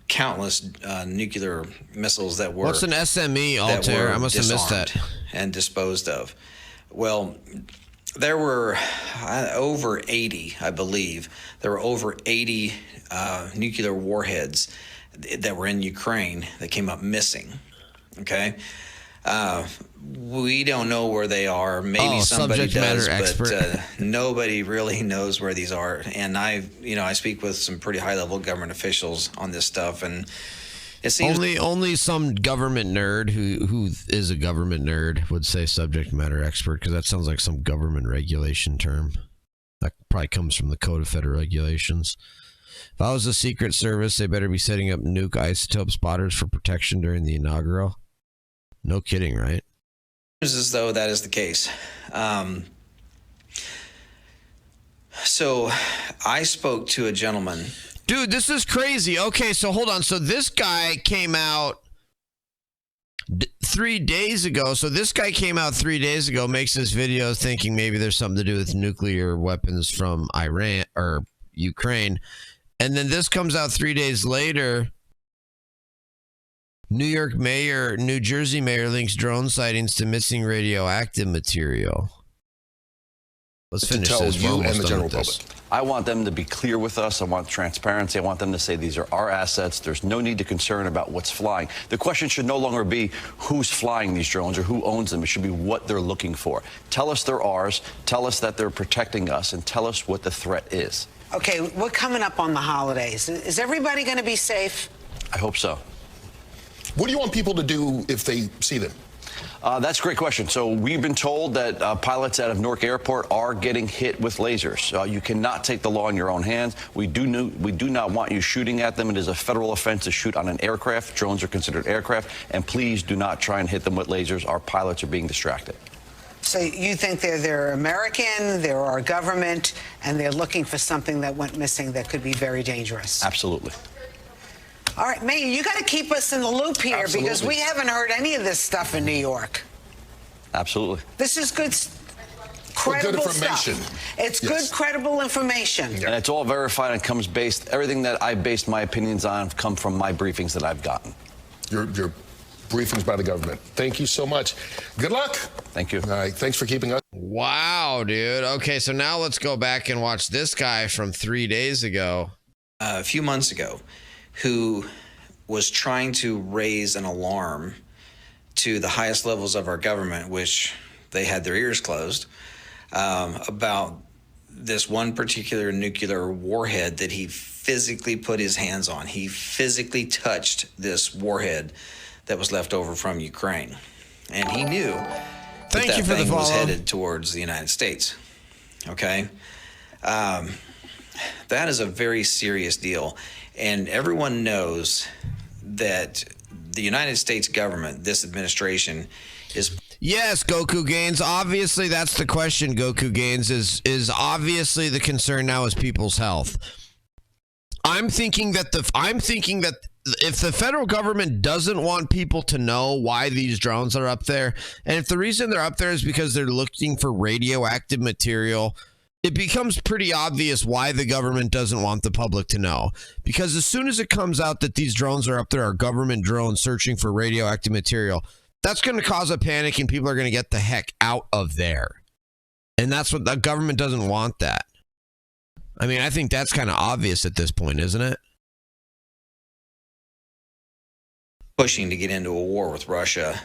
countless nuclear missiles that were. What's an SME, Altair? I must have missed that. And disposed of. Well, there were over 80, I believe. There were over 80 nuclear warheads that were in Ukraine that came up missing. Okay. We don't know where they are. Maybe somebody does, but nobody really knows where these are. And I speak with some pretty high-level government officials on this stuff, and it seems only some government nerd who is a government nerd would say subject matter expert, because that sounds like some government regulation term. That probably comes from the Code of Federal Regulations. If I was the Secret Service, they better be setting up nuke isotope spotters for protection during the inaugural. No kidding, right? As though that is the case. So I spoke to a gentleman. Dude, this is crazy. Okay, so hold on. So this guy came out 3 days ago. So this guy came out 3 days ago, makes this video thinking maybe there's something to do with nuclear weapons from Iran or Ukraine. And then this comes out 3 days later. New Jersey mayor links drone sightings to missing radioactive material. Let's to finish tell this. We're you and almost the done general with this. public? I want them to be clear with us. I want transparency. I want them to say these are our assets. There's no need to concern about what's flying. The question should no longer be who's flying these drones or who owns them. It should be what they're looking for. Tell us they're ours. Tell us that they're protecting us, and tell us what the threat is. Okay, we're coming up on the holidays. Is everybody going to be safe? I hope so. What do you want people to do if they see them? That's a great question. So we've been told that pilots out of Newark Airport are getting hit with lasers. You cannot take the law in your own hands. We do not want you shooting at them. It is a federal offense to shoot on an aircraft. Drones are considered aircraft. And please do not try and hit them with lasers. Our pilots are being distracted. So you think they're American, they're our government, and they're looking for something that went missing that could be very dangerous? Absolutely. All right, Mayor, you got to keep us in the loop here because Absolutely. we haven't heard any of this stuff in New York. Absolutely. This is good, credible information. stuff. It's Yes. good, credible information. And it's all verified and comes based, everything that I based my opinions on come from my briefings that I've gotten. Your briefings by the government. Thank you so much. Good luck. Thank you. All right, thanks for keeping us. Wow, dude. Okay, so now let's go back and watch this guy from 3 days ago. A few months ago, who was trying to raise an alarm to the highest levels of our government, which they had their ears closed, about this one particular nuclear warhead that he physically put his hands on. He physically touched this warhead that was left over from Ukraine. And he knew that Thank that you for the thing was follow. headed towards the United States. Okay? That is a very serious deal. And everyone knows that the United States government, this administration, is... Yes, Goku Gaines. Obviously, that's the question, Goku Gaines, is obviously the concern now is people's health. I'm thinking that if the federal government doesn't want people to know why these drones are up there, and if the reason they're up there is because they're looking for radioactive material, it becomes pretty obvious why the government doesn't want the public to know. Because as soon as it comes out that these drones are up there, are government drones searching for radioactive material, that's going to cause a panic and people are going to get the heck out of there. And that's what the government doesn't want that. I mean, I think that's kind of obvious at this point, isn't it? pushing to get into a war with Russia.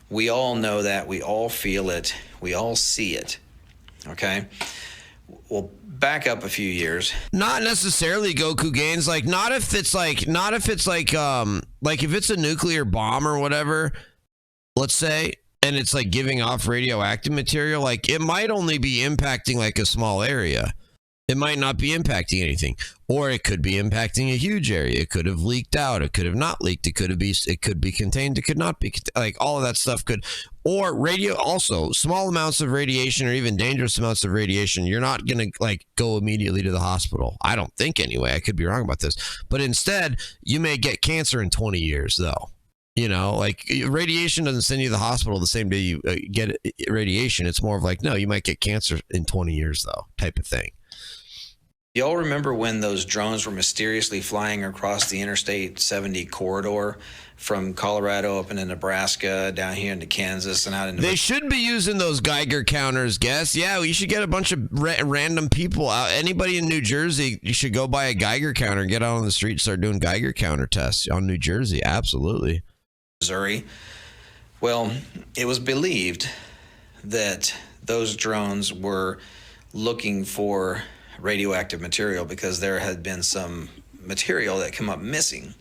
We all know that. We all feel it. We all see it. Okay? Well, back up a few years. Not necessarily Goku Gaines. Not if it's like if it's a nuclear bomb or whatever, let's say, and it's like giving off radioactive material, like it might only be impacting like a small area. It might not be impacting anything, or it could be impacting a huge area. It could have leaked out. It could have not leaked. It could be contained. It could not be, like all of that stuff could, or radio. Also, small amounts of radiation or even dangerous amounts of radiation, you're not going to like go immediately to the hospital. I don't think anyway. I could be wrong about this, but instead you may get cancer in 20 years though. You know, like radiation doesn't send you to the hospital the same day you get radiation. It's more of like, no, you might get cancer in 20 years though, type of thing. Y'all remember when those drones were mysteriously flying across the Interstate 70 corridor from Colorado up into Nebraska, down here into Kansas, and out into... They should be using those Geiger counters, guess. Yeah, we should get a bunch of random people out. Anybody in New Jersey, you should go buy a Geiger counter and get out on the street and start doing Geiger counter tests on New Jersey. Absolutely. Missouri. Well, it was believed that those drones were looking for radioactive material because there had been some material that come up missing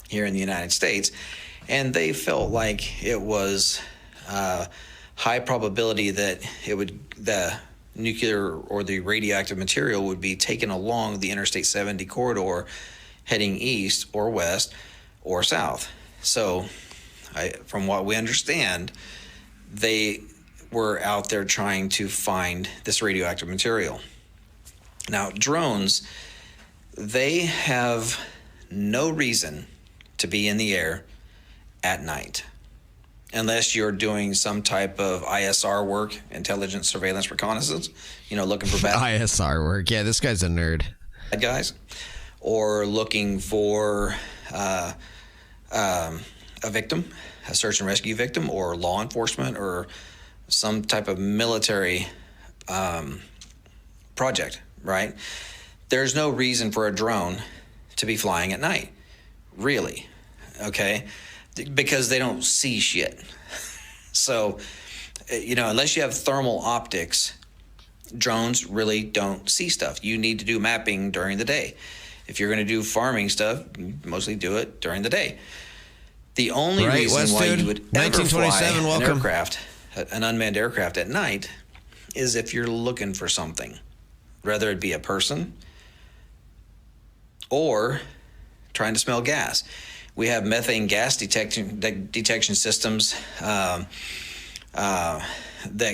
here in the United States, and they felt like it was high probability that the nuclear or the radioactive material would be taken along the Interstate 70 corridor heading east or west or south. So from what we understand, they were out there trying to find this radioactive material. Now, drones, they have no reason to be in the air at night unless you're doing some type of ISR work, intelligence, surveillance, reconnaissance, looking for bad ISR work. Yeah, this guy's a nerd. Bad guys, or looking for a victim, a search and rescue victim, or law enforcement, or some type of military project, right? There's no reason for a drone to be flying at night, really, okay? Because they don't see shit. So, unless you have thermal optics, drones really don't see stuff. You need to do mapping during the day. If you're going to do farming stuff, you mostly do it during the day. The only reason why you would ever fly an aircraft, an unmanned aircraft at night, is if you're looking for something, whether it be a person or trying to smell gas. We have methane gas detection systems that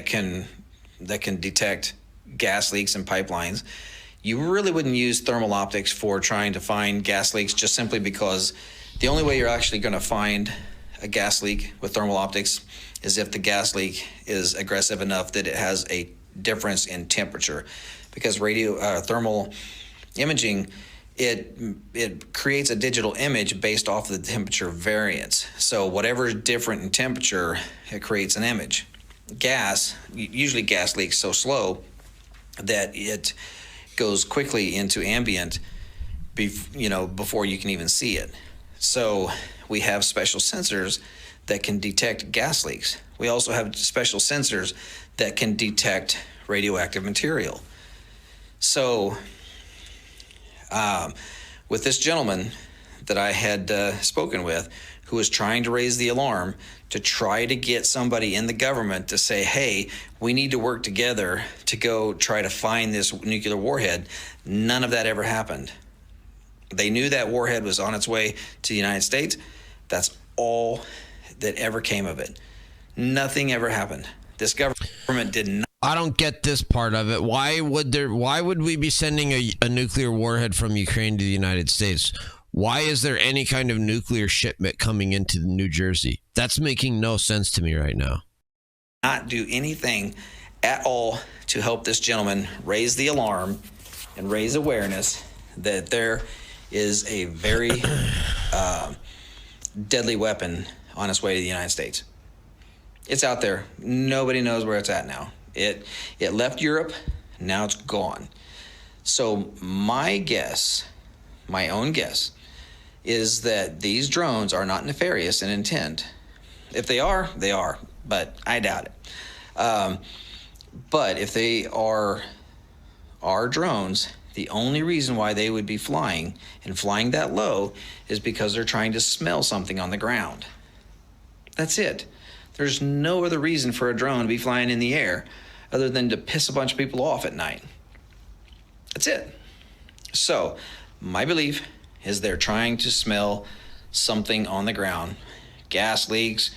can detect gas leaks in pipelines. You really wouldn't use thermal optics for trying to find gas leaks, just simply because the only way you're actually going to find a gas leak with thermal optics is if the gas leak is aggressive enough that it has a difference in temperature. Because thermal imaging, it creates a digital image based off the temperature variance. So whatever is different in temperature, it creates an image. Usually gas leaks so slow that it goes quickly into ambient, before you can even see it. So we have special sensors that can detect gas leaks. We also have special sensors that can detect radioactive material. So with this gentleman that I had spoken with, who was trying to raise the alarm to try to get somebody in the government to say, hey, we need to work together to go try to find this nuclear warhead, none of that ever happened. They knew that warhead was on its way to the United States. That's all that ever came of it. Nothing ever happened. This government did not. I don't get this part of it. Why would we be sending a nuclear warhead from Ukraine to the United States? Why is there any kind of nuclear shipment coming into New Jersey? That's making no sense to me right now. Not do anything at all to help this gentleman raise the alarm and raise awareness that there is a very deadly weapon on its way to the United States. It's out there. Nobody knows where it's at now. It left Europe. Now it's gone. So my own guess, is that these drones are not nefarious in intent. If they are, they are, but I doubt it. But if they are drones, the only reason why they would be flying and flying that low is because they're trying to smell something on the ground. That's it. There's no other reason for a drone to be flying in the air other than to piss a bunch of people off at night. That's it. So my belief is they're trying to smell something on the ground, gas leaks,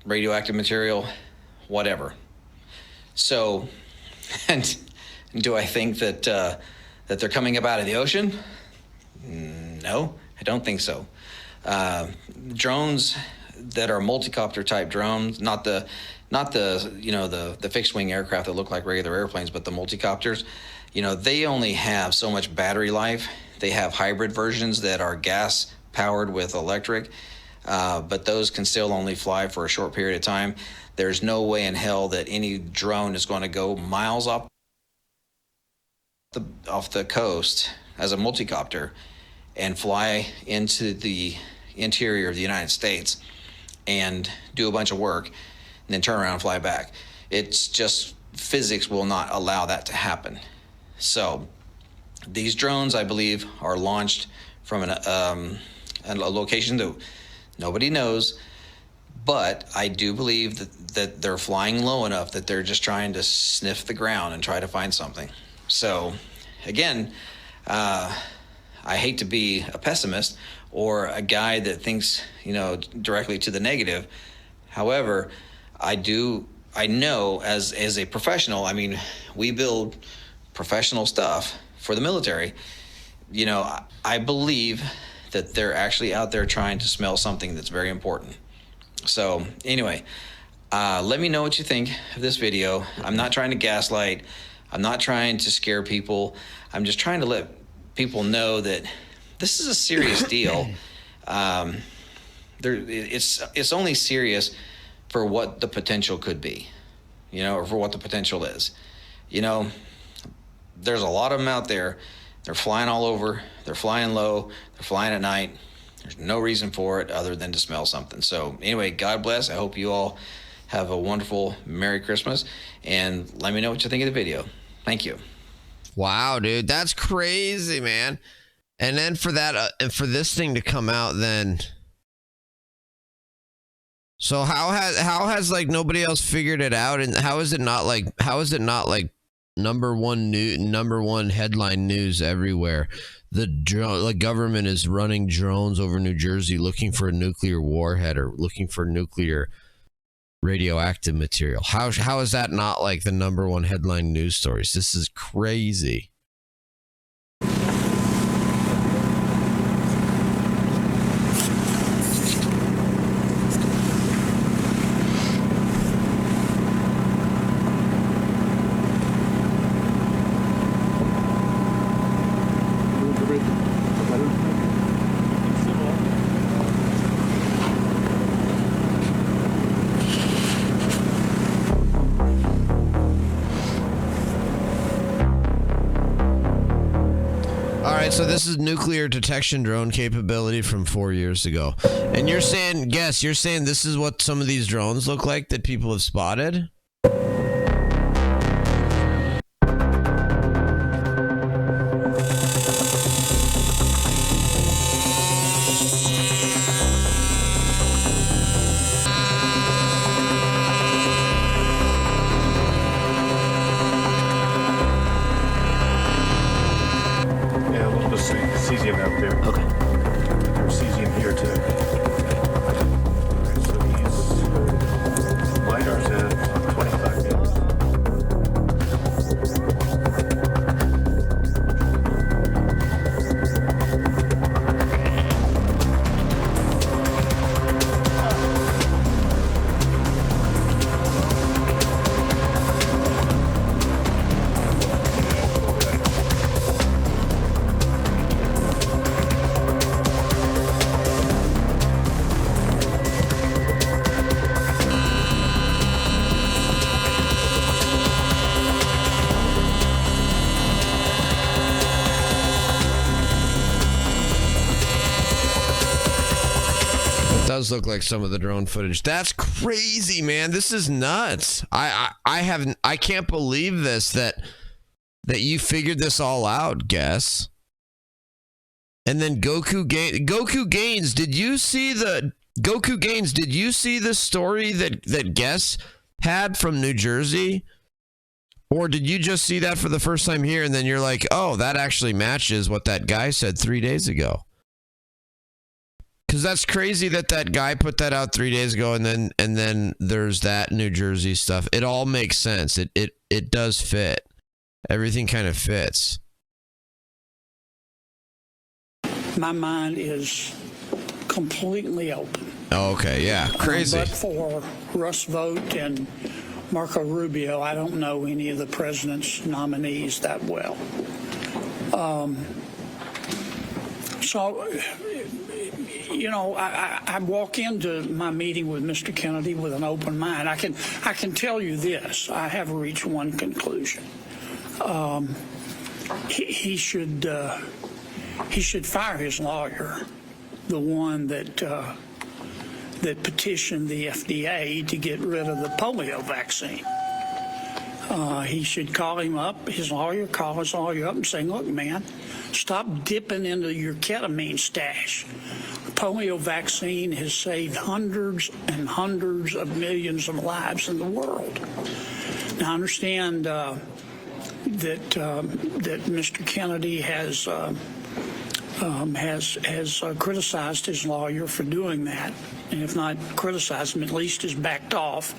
radioactive material, whatever. So, and do I think that that they're coming up out of the ocean? No, I don't think so. Drones that are multi-copter type drones, not the fixed wing aircraft that look like regular airplanes, but the multi-copters, they only have so much battery life. They have hybrid versions that are gas powered with electric, but those can still only fly for a short period of time. There's no way in hell that any drone is going to go miles off the coast as a multi-copter and fly into the interior of the United States and do a bunch of work and then turn around and fly back. It's just physics will not allow that to happen. So these drones, I believe, are launched from a location that nobody knows, but I do believe that they're flying low enough that they're just trying to sniff the ground and try to find something. So again, I hate to be a pessimist or a guy that thinks, directly to the negative. However, I know as a professional, we build professional stuff for the military. I believe that they're actually out there trying to smell something that's very important. So anyway, let me know what you think of this video. I'm not trying to gaslight. I'm not trying to scare people. I'm just trying to let people know that this is a serious deal. It's only serious for what the potential could be. or for what the potential is. There's a lot of them out there. They're flying all over. They're flying low. They're flying at night. There's no reason for it other than to smell something. So anyway, God bless. I hope you all have a wonderful Merry Christmas, and let me know what you think of the video. Thank you. Wow, dude, that's crazy, man. And then for that, and for this thing to come out, then. So how has like nobody else figured it out, and how is it not like number one headline news everywhere? The government is running drones over New Jersey looking for a nuclear warhead or looking for nuclear radioactive material. How is that not like the number one headline news stories? This is crazy. So this is nuclear detection drone capability from 4 years ago. And you're saying this is what some of these drones look like that people have spotted? Cesium out there. Okay. There's cesium here too. So these lighters at 25 mils. Does look like some of the drone footage. That's crazy, man. This is nuts. I can't believe this that you figured this all out, Guess. And then Goku Gaines, did you see the story that Guess had from New Jersey? Or did you just see that for the first time here and then you're like, "Oh, that actually matches what that guy said 3 days ago"? Because that's crazy that guy put that out 3 days ago, and then there's that New Jersey stuff. It all makes sense. It does fit. Everything kind of fits. My mind is completely open. Oh, okay, yeah, crazy. But for Russ Vought and Marco Rubio, I don't know any of the president's nominees that well. I walk into my meeting with Mr. Kennedy with an open mind. I can tell you this. I have reached one conclusion. He should fire his lawyer, the one that petitioned the FDA to get rid of the polio vaccine. He should call him up, his lawyer, call his lawyer up and say, "Look, man, stop dipping into your ketamine stash. The polio vaccine has saved hundreds and hundreds of millions of lives in the world." Now, I understand that Mr. Kennedy has criticized his lawyer for doing that, and if not criticized him, at least has backed off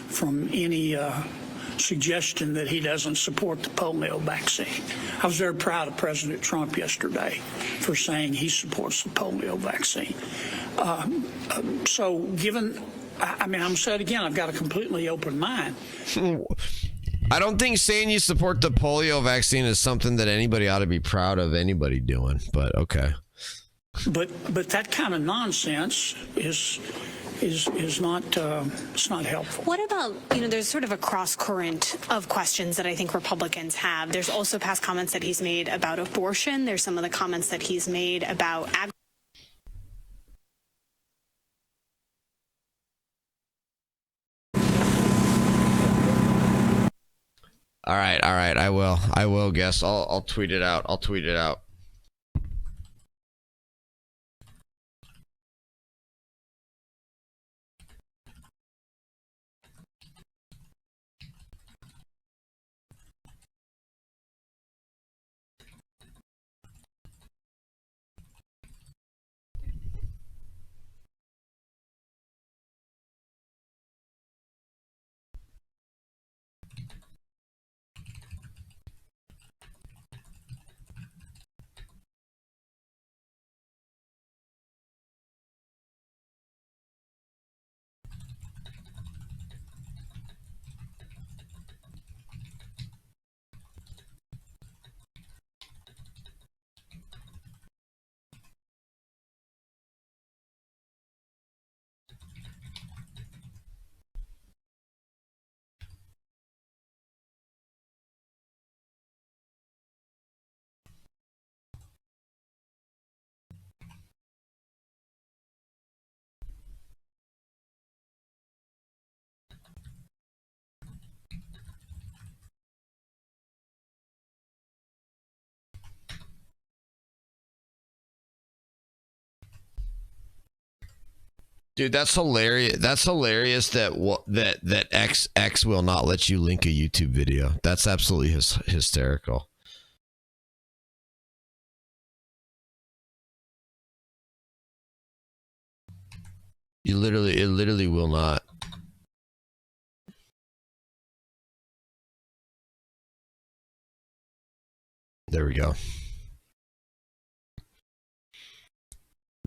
from any suggestion that he doesn't support the polio vaccine. I was very proud of President Trump yesterday for saying he supports the polio vaccine. So given, I'm going to say it again, I've got a completely open mind. I don't think saying you support the polio vaccine is something that anybody ought to be proud of anybody doing, but okay. But that kind of nonsense is is not it's not helpful. What about, there's sort of a cross current of questions that I think Republicans have. There's also past comments that he's made about abortion. There's some of the comments that he's made about All right. I will guess. I'll tweet it out. Dude, that's hilarious. That's hilarious that X will not let you link a YouTube video. That's absolutely hysterical. It literally will not. There we go.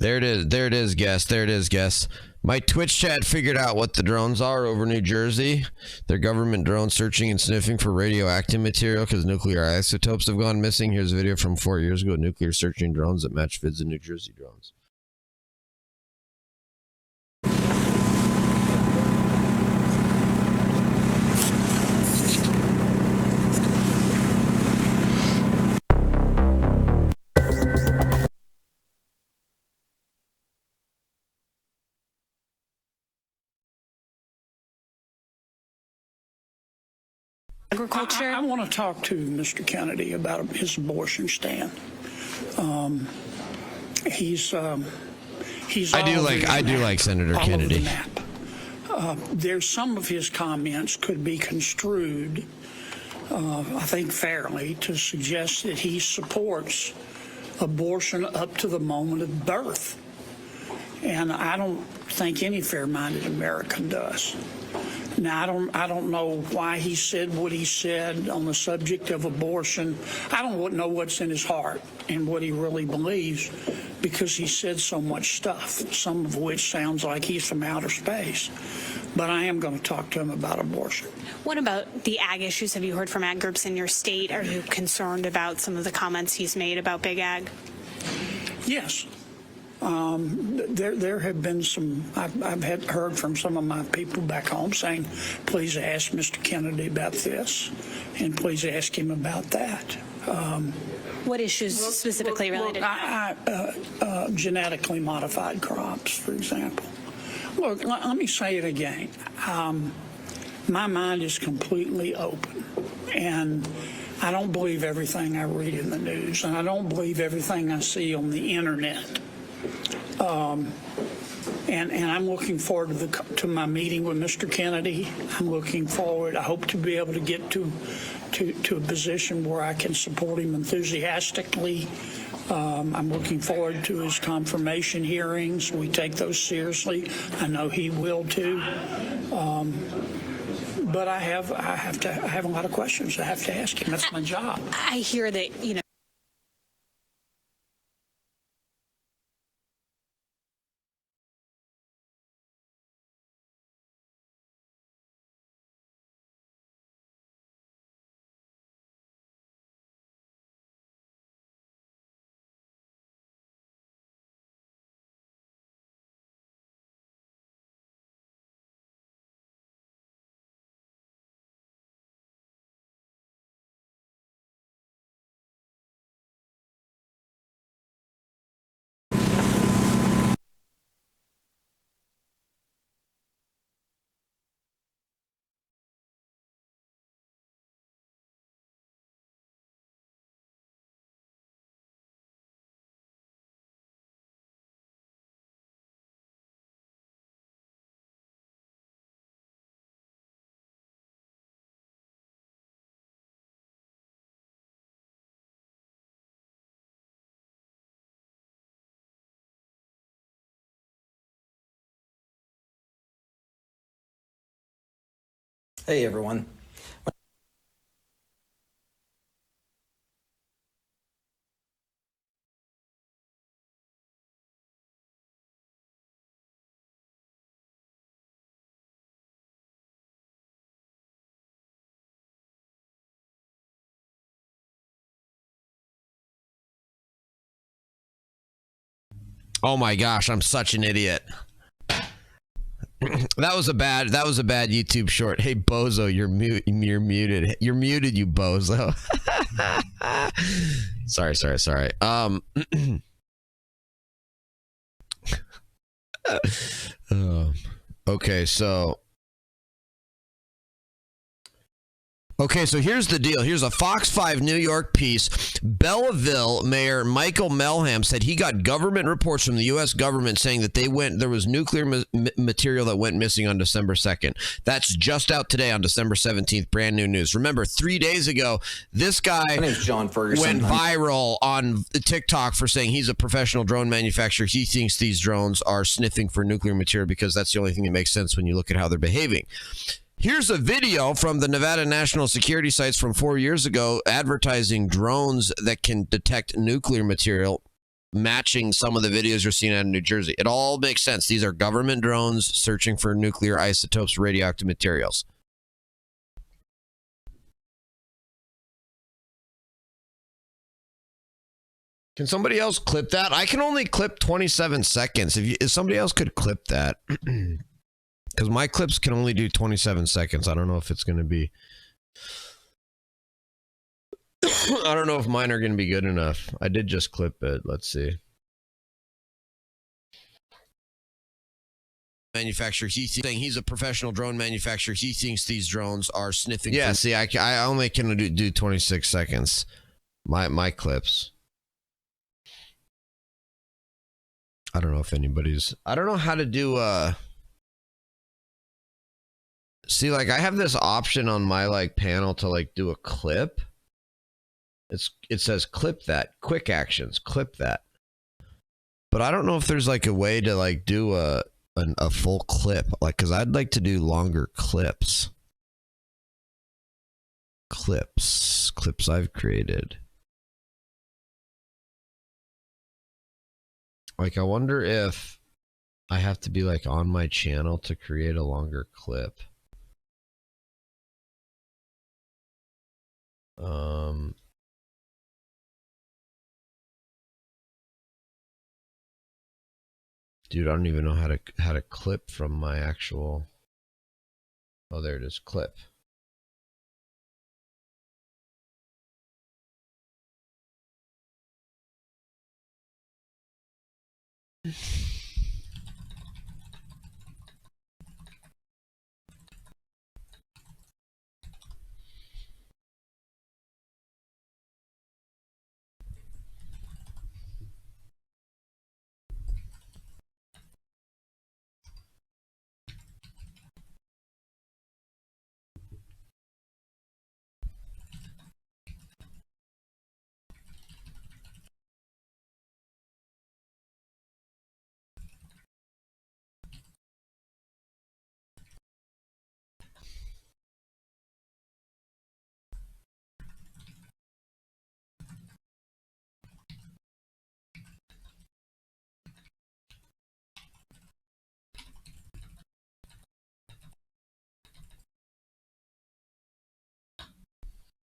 There it is, guest. My Twitch chat figured out what the drones are over New Jersey. They're government drones searching and sniffing for radioactive material because nuclear isotopes have gone missing. Here's a video from 4 years ago. Nuclear searching drones that match vids of New Jersey drones. agriculture. I want to talk to Mr. Kennedy about his abortion stand. He's I do like Senator Kennedy. There's some of his comments could be construed, I think fairly, to suggest that he supports abortion up to the moment of birth. And I don't think any fair-minded American does. Now, I don't know why he said what he said on the subject of abortion. I don't know what's in his heart and what he really believes, because he said so much stuff, some of which sounds like he's from outer space. But I am going to talk to him about abortion. What about the ag issues? Have you heard from ag groups in your state? Are you concerned about some of the comments he's made about big ag? Yes. There have been some, I've heard from some of my people back home saying, please ask Mr. Kennedy about this, and please ask him about that. What issues specifically related? Genetically modified crops, for example. Look, let me say it again. My mind is completely open, and I don't believe everything I read in the news, and I don't believe everything I see on the internet. And I'm looking forward to my meeting with Mr. Kennedy. I'm looking forward. I hope to be able to get to a position where I can support him enthusiastically. I'm looking forward to his confirmation hearings. We take those seriously. I know he will too. But I have a lot of questions I have to ask him. That's my job. I hear that, Hey, everyone. Oh my gosh, I'm such an idiot. That was a bad YouTube short. Hey Bozo, you're muted. You're muted, you Bozo. Sorry. Okay, so here's the deal. Here's a Fox 5 New York piece. Belleville Mayor Michael Melham said he got government reports from the U.S. government saying that there was nuclear material that went missing on December 2nd. That's just out today on December 17th. Brand new news. Remember, 3 days ago, this guy My name's John Ferguson. went viral on TikTok for saying he's a professional drone manufacturer. He thinks these drones are sniffing for nuclear material because that's the only thing that makes sense when you look at how they're behaving. Here's a video from the Nevada National Security Sites from 4 years ago advertising drones that can detect nuclear material, matching some of the videos you're seeing out of New Jersey. It all makes sense. These are government drones searching for nuclear isotopes, radioactive materials. Can somebody else clip that? I can only clip 27 seconds. If somebody else could clip that. Because my clips can only do 27 seconds. I don't know if it's going to be... I don't know if mine are going to be good enough. I did just clip it. Let's see. Manufacturer, he's a professional drone manufacturer. He thinks these drones are sniffing. Yeah, see, I only can do 26 seconds. My clips. I don't know if anybody's... I don't know how to do... See, like, I have this option on my, like, panel to, like, do a clip. It says clip that. Quick actions. Clip that. But I don't know if there's, like, a way to, like, do a full clip. Like, because I'd like to do longer clips. Clips I've created. Like, I wonder if I have to be, like, on my channel to create a longer clip. Dude, I don't even know how to clip from my actual... Oh, there it is. Clip.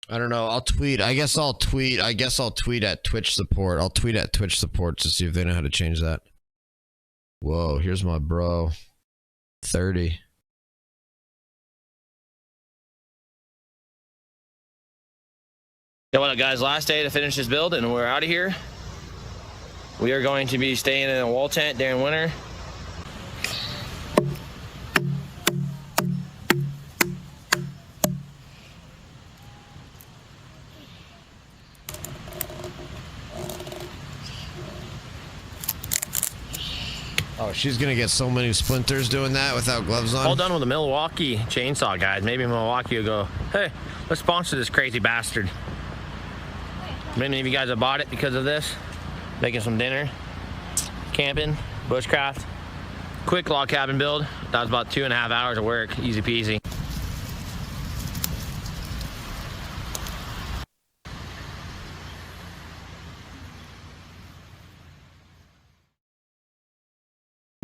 I don't know. I'll tweet. I guess I'll tweet at Twitch support. I'll tweet at Twitch support to see if they know how to change that. Whoa, here's my bro. 30. Yeah, what up, guys? Last day to finish this build, and we're out of here. We are going to be staying in a wall tent during winter. Oh, she's gonna get so many splinters doing that without gloves on. All done with a Milwaukee chainsaw, guys. Maybe Milwaukee will go, hey, let's sponsor this crazy bastard. Many of you guys have bought it because of this. Making some dinner, camping, bushcraft. Quick log cabin build. That was about 2.5 hours of work, easy peasy.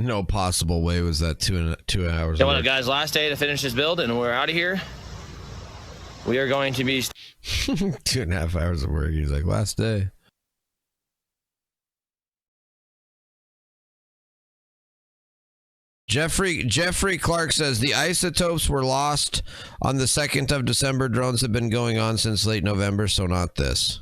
No possible way was that 2 hours. Yeah, well, guys, last day to finish this build, and we're out of here. We are going to be 2.5 hours of work. He's like, last day. Jeffrey Clark says the isotopes were lost on the 2nd of December. Drones have been going on since late November, so not this.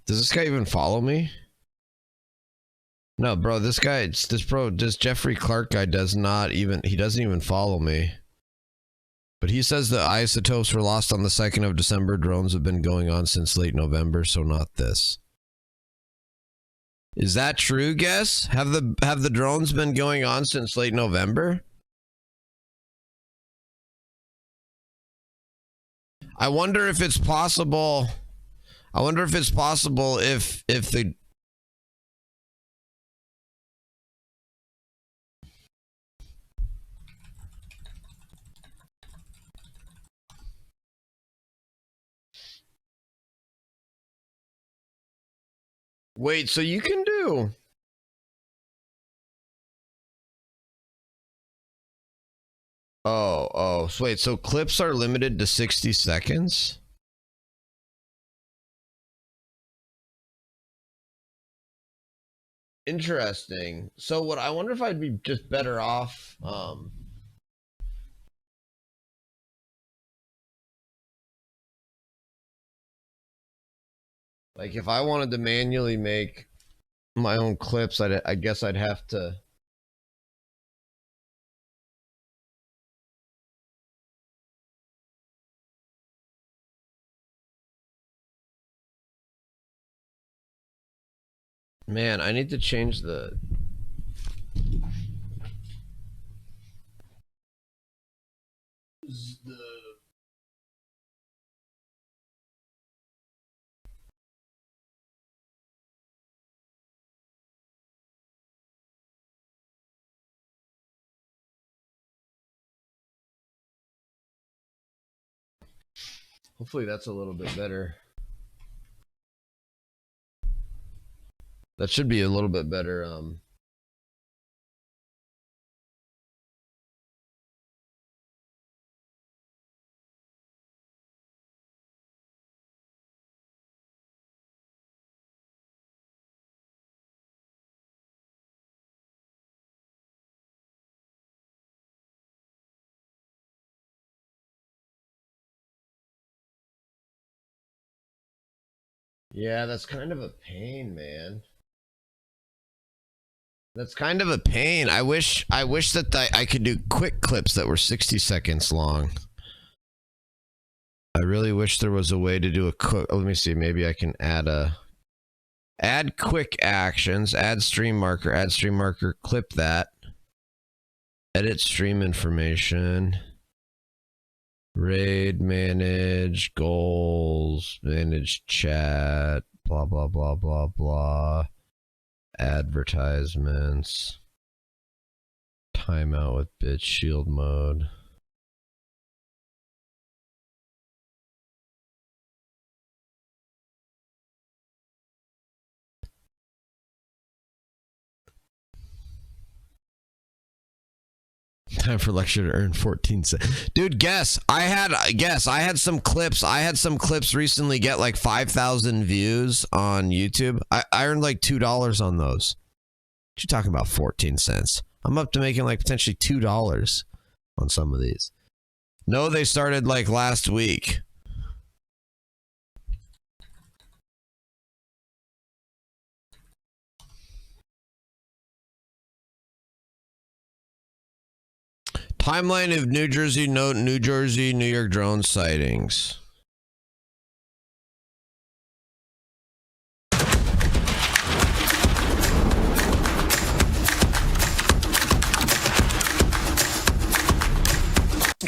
Does this guy even follow me? No, bro, this Jeffrey Clark guy doesn't even follow me. But he says the isotopes were lost on the 2nd of December. Drones have been going on since late November, so not this. Is that true, guess? Have the drones been going on since late November? I wonder if it's possible if the wait, so you can do so wait, so clips are limited to 60 seconds? Interesting. So what I wonder if I'd be just better off like if I wanted to manually make my own clips, I guess I'd have to Man, I need to change the hopefully that's a little bit better. That should be a little bit better. Yeah, that's kind of a pain, man. That's kind of a pain. I wish that I could do quick clips that were 60 seconds long. I really wish there was a way to do a quick. Let me see. Maybe I can add quick actions, add stream marker, clip that, edit stream information, raid, manage goals, manage chat, blah blah blah blah blah. Advertisements, timeout with bit shield mode. Time for lecture to earn 14 cents. Dude, guess. I had some clips. I had some clips recently get like 5,000 views on YouTube. I earned like $2 on those. What you talking about 14 cents? I'm up to making like potentially $2 on some of these. No, they started like last week. Timeline of New Jersey, New York drone sightings.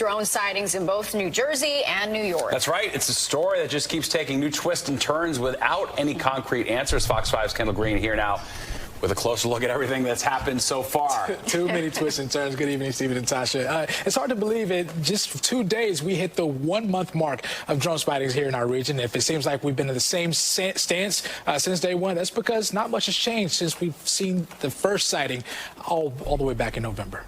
drone sightings in both New Jersey and New York. That's right. It's a story that just keeps taking new twists and turns without any concrete answers. Fox 5's Kendall Green here now with a closer look at everything that's happened so far. Too many twists and turns. Good evening, Stephen and Tasha. It's hard to believe it. Just 2 days, we hit the 1 month mark of drone sightings here in our region. If it seems like we've been in the same stance since day one, that's because not much has changed since we've seen the first sighting all the way back in November.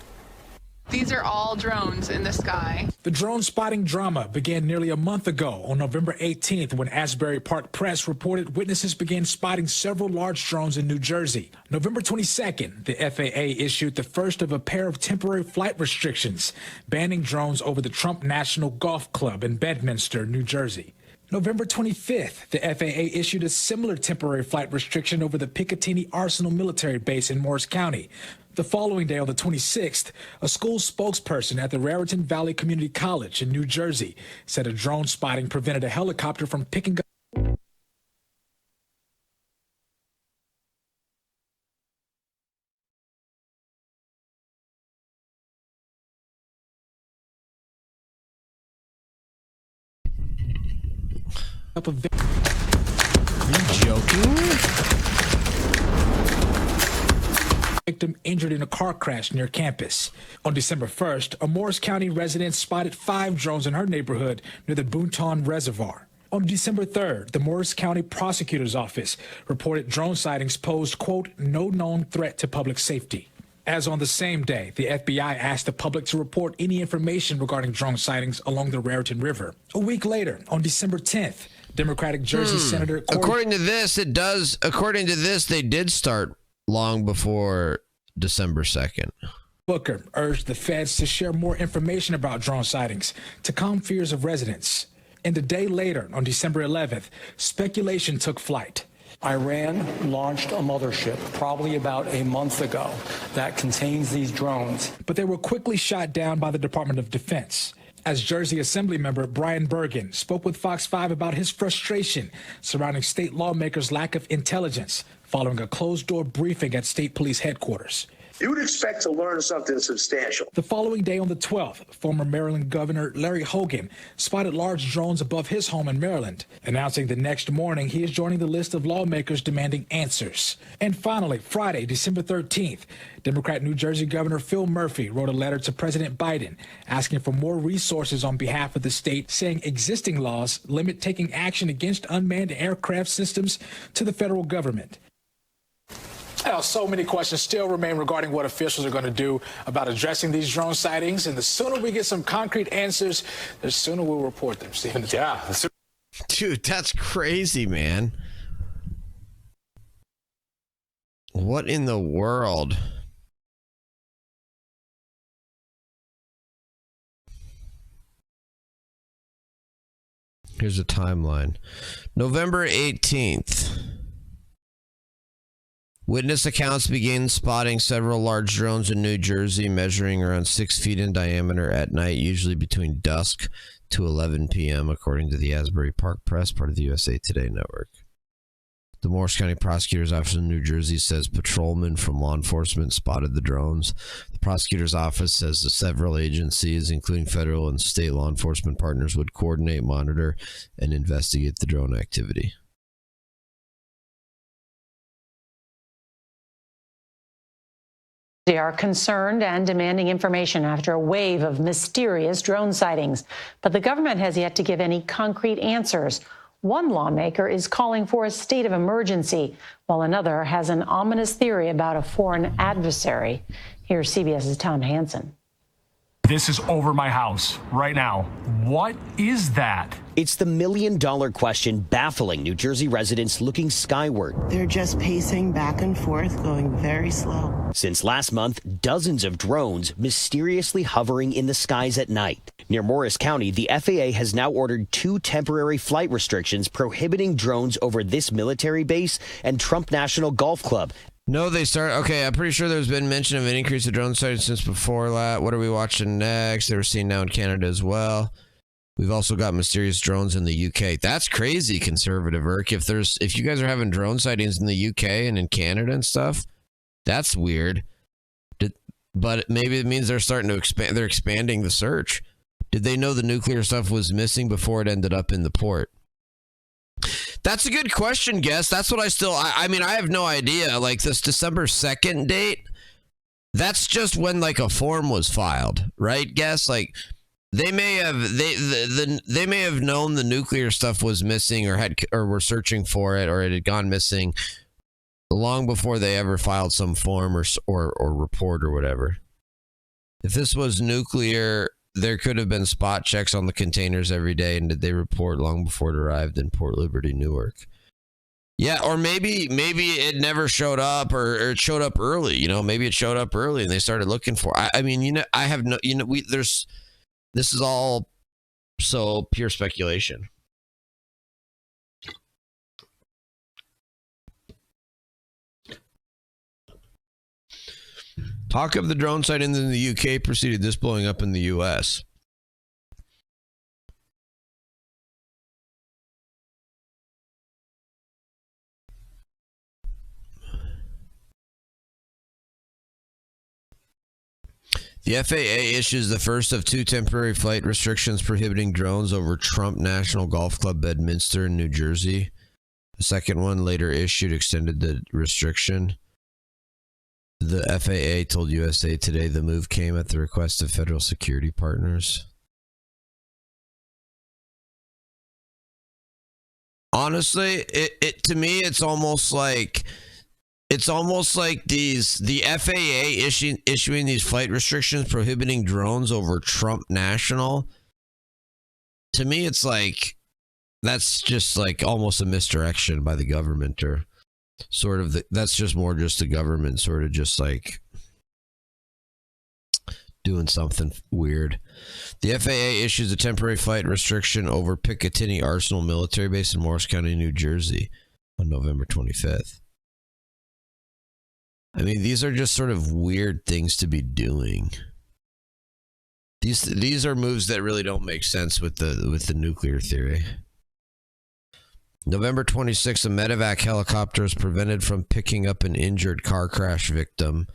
These are all drones in the sky. The drone spotting drama began nearly a month ago on November 18th when Asbury Park Press reported witnesses began spotting several large drones in New Jersey. November 22nd, the FAA issued the first of a pair of temporary flight restrictions, banning drones over the Trump National Golf Club in Bedminster, New Jersey. November 25th, the FAA issued a similar temporary flight restriction over the Picatinny Arsenal military base in Morris County. The following day, on the 26th, a school spokesperson at the Raritan Valley Community College in New Jersey said a drone spotting prevented a helicopter from picking up. Are you joking? Victim injured in a car crash near campus. On December 1st, a Morris County resident spotted 5 drones in her neighborhood near the Boonton Reservoir. On December 3rd, the Morris County Prosecutor's Office reported drone sightings posed, quote, no known threat to public safety. As on the same day, the FBI asked the public to report any information regarding drone sightings along the Raritan River. A week later, on December 10th, Democratic Jersey Senator Cory... According to this, they did start long before December 2nd. Booker urged the feds to share more information about drone sightings to calm fears of residents. And a day later, on December 11th, speculation took flight. Iran launched a mothership probably about a month ago that contains these drones. But they were quickly shot down by the Department of Defense. As Jersey Assembly member Brian Bergen spoke with Fox 5 about his frustration surrounding state lawmakers' lack of intelligence following a closed-door briefing at state police headquarters. You would expect to learn something substantial. The following day on the 12th, former Maryland Governor Larry Hogan spotted large drones above his home in Maryland, announcing the next morning he is joining the list of lawmakers demanding answers. And finally, Friday, December 13th, Democrat New Jersey Governor Phil Murphy wrote a letter to President Biden asking for more resources on behalf of the state, saying existing laws limit taking action against unmanned aircraft systems to the federal government. So many questions still remain regarding what officials are going to do about addressing these drone sightings. And the sooner we get some concrete answers, the sooner we'll report them, Stephen. Yeah. Dude, that's crazy, man. What in the world? Here's a timeline. November 18th. Witness accounts began spotting several large drones in New Jersey measuring around 6 feet in diameter at night, usually between dusk to 11 p.m., according to the Asbury Park Press, part of the USA Today network. The Morris County Prosecutor's Office in New Jersey says patrolmen from law enforcement spotted the drones. The prosecutor's office says the several agencies, including federal and state law enforcement partners, would coordinate, monitor, and investigate the drone activity. They are concerned and demanding information after a wave of mysterious drone sightings. But the government has yet to give any concrete answers. One lawmaker is calling for a state of emergency, while another has an ominous theory about a foreign adversary. Here's CBS's Tom Hansen. This is over my house right now. What is that? It's the million-dollar question baffling New Jersey residents looking skyward. They're just pacing back and forth, going very slow. Since last month, dozens of drones mysteriously hovering in the skies at night. Near Morris County, the FAA has now ordered 2 temporary flight restrictions prohibiting drones over this military base and Trump National Golf Club. No, they start. Okay, I'm pretty sure there's been mention of an increase of drone sightings since before that. What are we watching next? They were seen now in Canada as well. We've also got mysterious drones in the UK. That's crazy, conservative Irk. If you guys are having drone sightings in the UK and in Canada and stuff, that's weird. But maybe it means they're starting to expand. They're expanding the search. Did they know the nuclear stuff was missing before it ended up in the port? That's a good question, Guess. That's what I mean, I have no idea. Like this December 2nd date, that's just when like a form was filed, right? Guess like they may have they may have known the nuclear stuff was missing or were searching for it, or it had gone missing long before they ever filed some form or report or whatever. If this was nuclear, there could have been spot checks on the containers every day, and did they report long before it arrived in Port Liberty, Newark? Yeah, or maybe it never showed up, or it showed up early. You know, maybe it showed up early and they started looking for. I mean, you know, I have no. You know, this is all so pure speculation. Talk of the drone sighting in the UK preceded this blowing up in the US. The FAA issues the first of 2 temporary flight restrictions prohibiting drones over Trump National Golf Club Bedminster in New Jersey. The second one, later issued, extended the restriction. The FAA told USA Today the move came at the request of federal security partners. Honestly, it to me it's almost like the FAA issuing these flight restrictions prohibiting drones over Trump National. To me, it's like that's just like almost a misdirection by the government, or sort of that's just more just the government sort of just like doing something weird. The FAA issues a temporary flight restriction over Picatinny Arsenal military base in Morris County, New Jersey on November 25th. I mean, these are just sort of weird things to be doing. These are moves that really don't make sense with the nuclear theory. November 26th, a medevac helicopter is prevented from picking up an injured car crash victim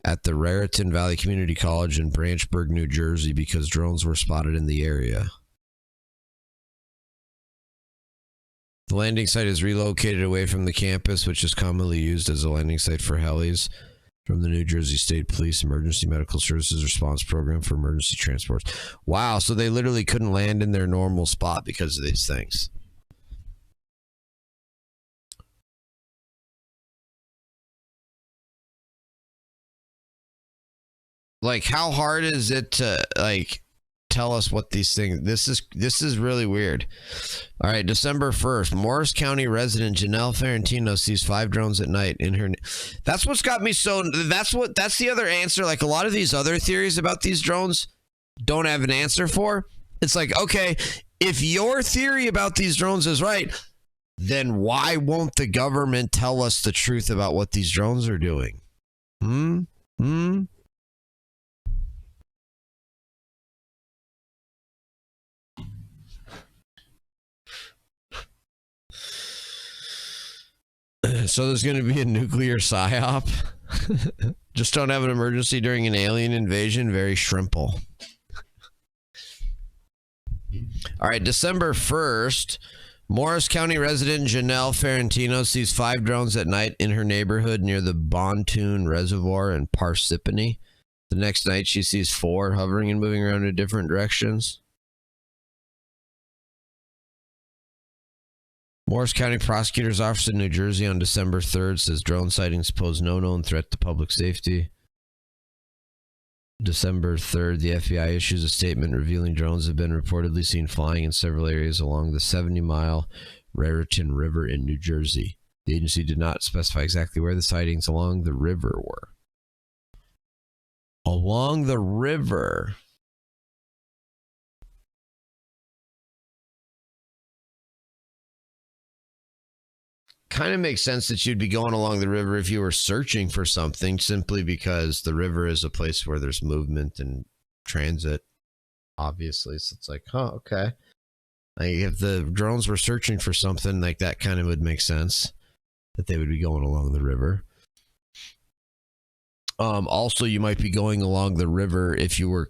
at the Raritan Valley Community College in Branchburg, New Jersey, because drones were spotted in the area. The landing site is relocated away from the campus, which is commonly used as a landing site for helis from the New Jersey State Police Emergency Medical Services Response Program for emergency transports. Wow, so they literally couldn't land in their normal spot because of these things. Like, how hard is it to like tell us what these things? This is really weird. All right, December 1st, Morris County resident Janelle Ferrantino sees 5 drones at night in her. That's what's got me so. That's the other answer. Like a lot of these other theories about these drones don't have an answer for. It's like, okay, if your theory about these drones is right, then why won't the government tell us the truth about what these drones are doing? So there's going to be a nuclear psyop. Just don't have an emergency during an alien invasion. Very shrimple. All right, December 1st, Morris County resident Janelle Ferrantino sees 5 drones at night in her neighborhood near the Bontoon Reservoir in Parsippany. The next night, she sees 4 hovering and moving around in different directions. Morris County Prosecutor's Office in New Jersey on December 3rd says drone sightings pose no known threat to public safety. December 3rd, the FBI issues a statement revealing drones have been reportedly seen flying in several areas along the 70-mile Raritan River in New Jersey. The agency did not specify exactly where the sightings along the river were. Along the river. Kind of makes sense that you'd be going along the river if you were searching for something, simply because the river is a place where there's movement and transit, obviously. So it's like, oh, okay. Like if the drones were searching for something, like that kind of would make sense that they would be going along the river. Also, you might be going along the river if you were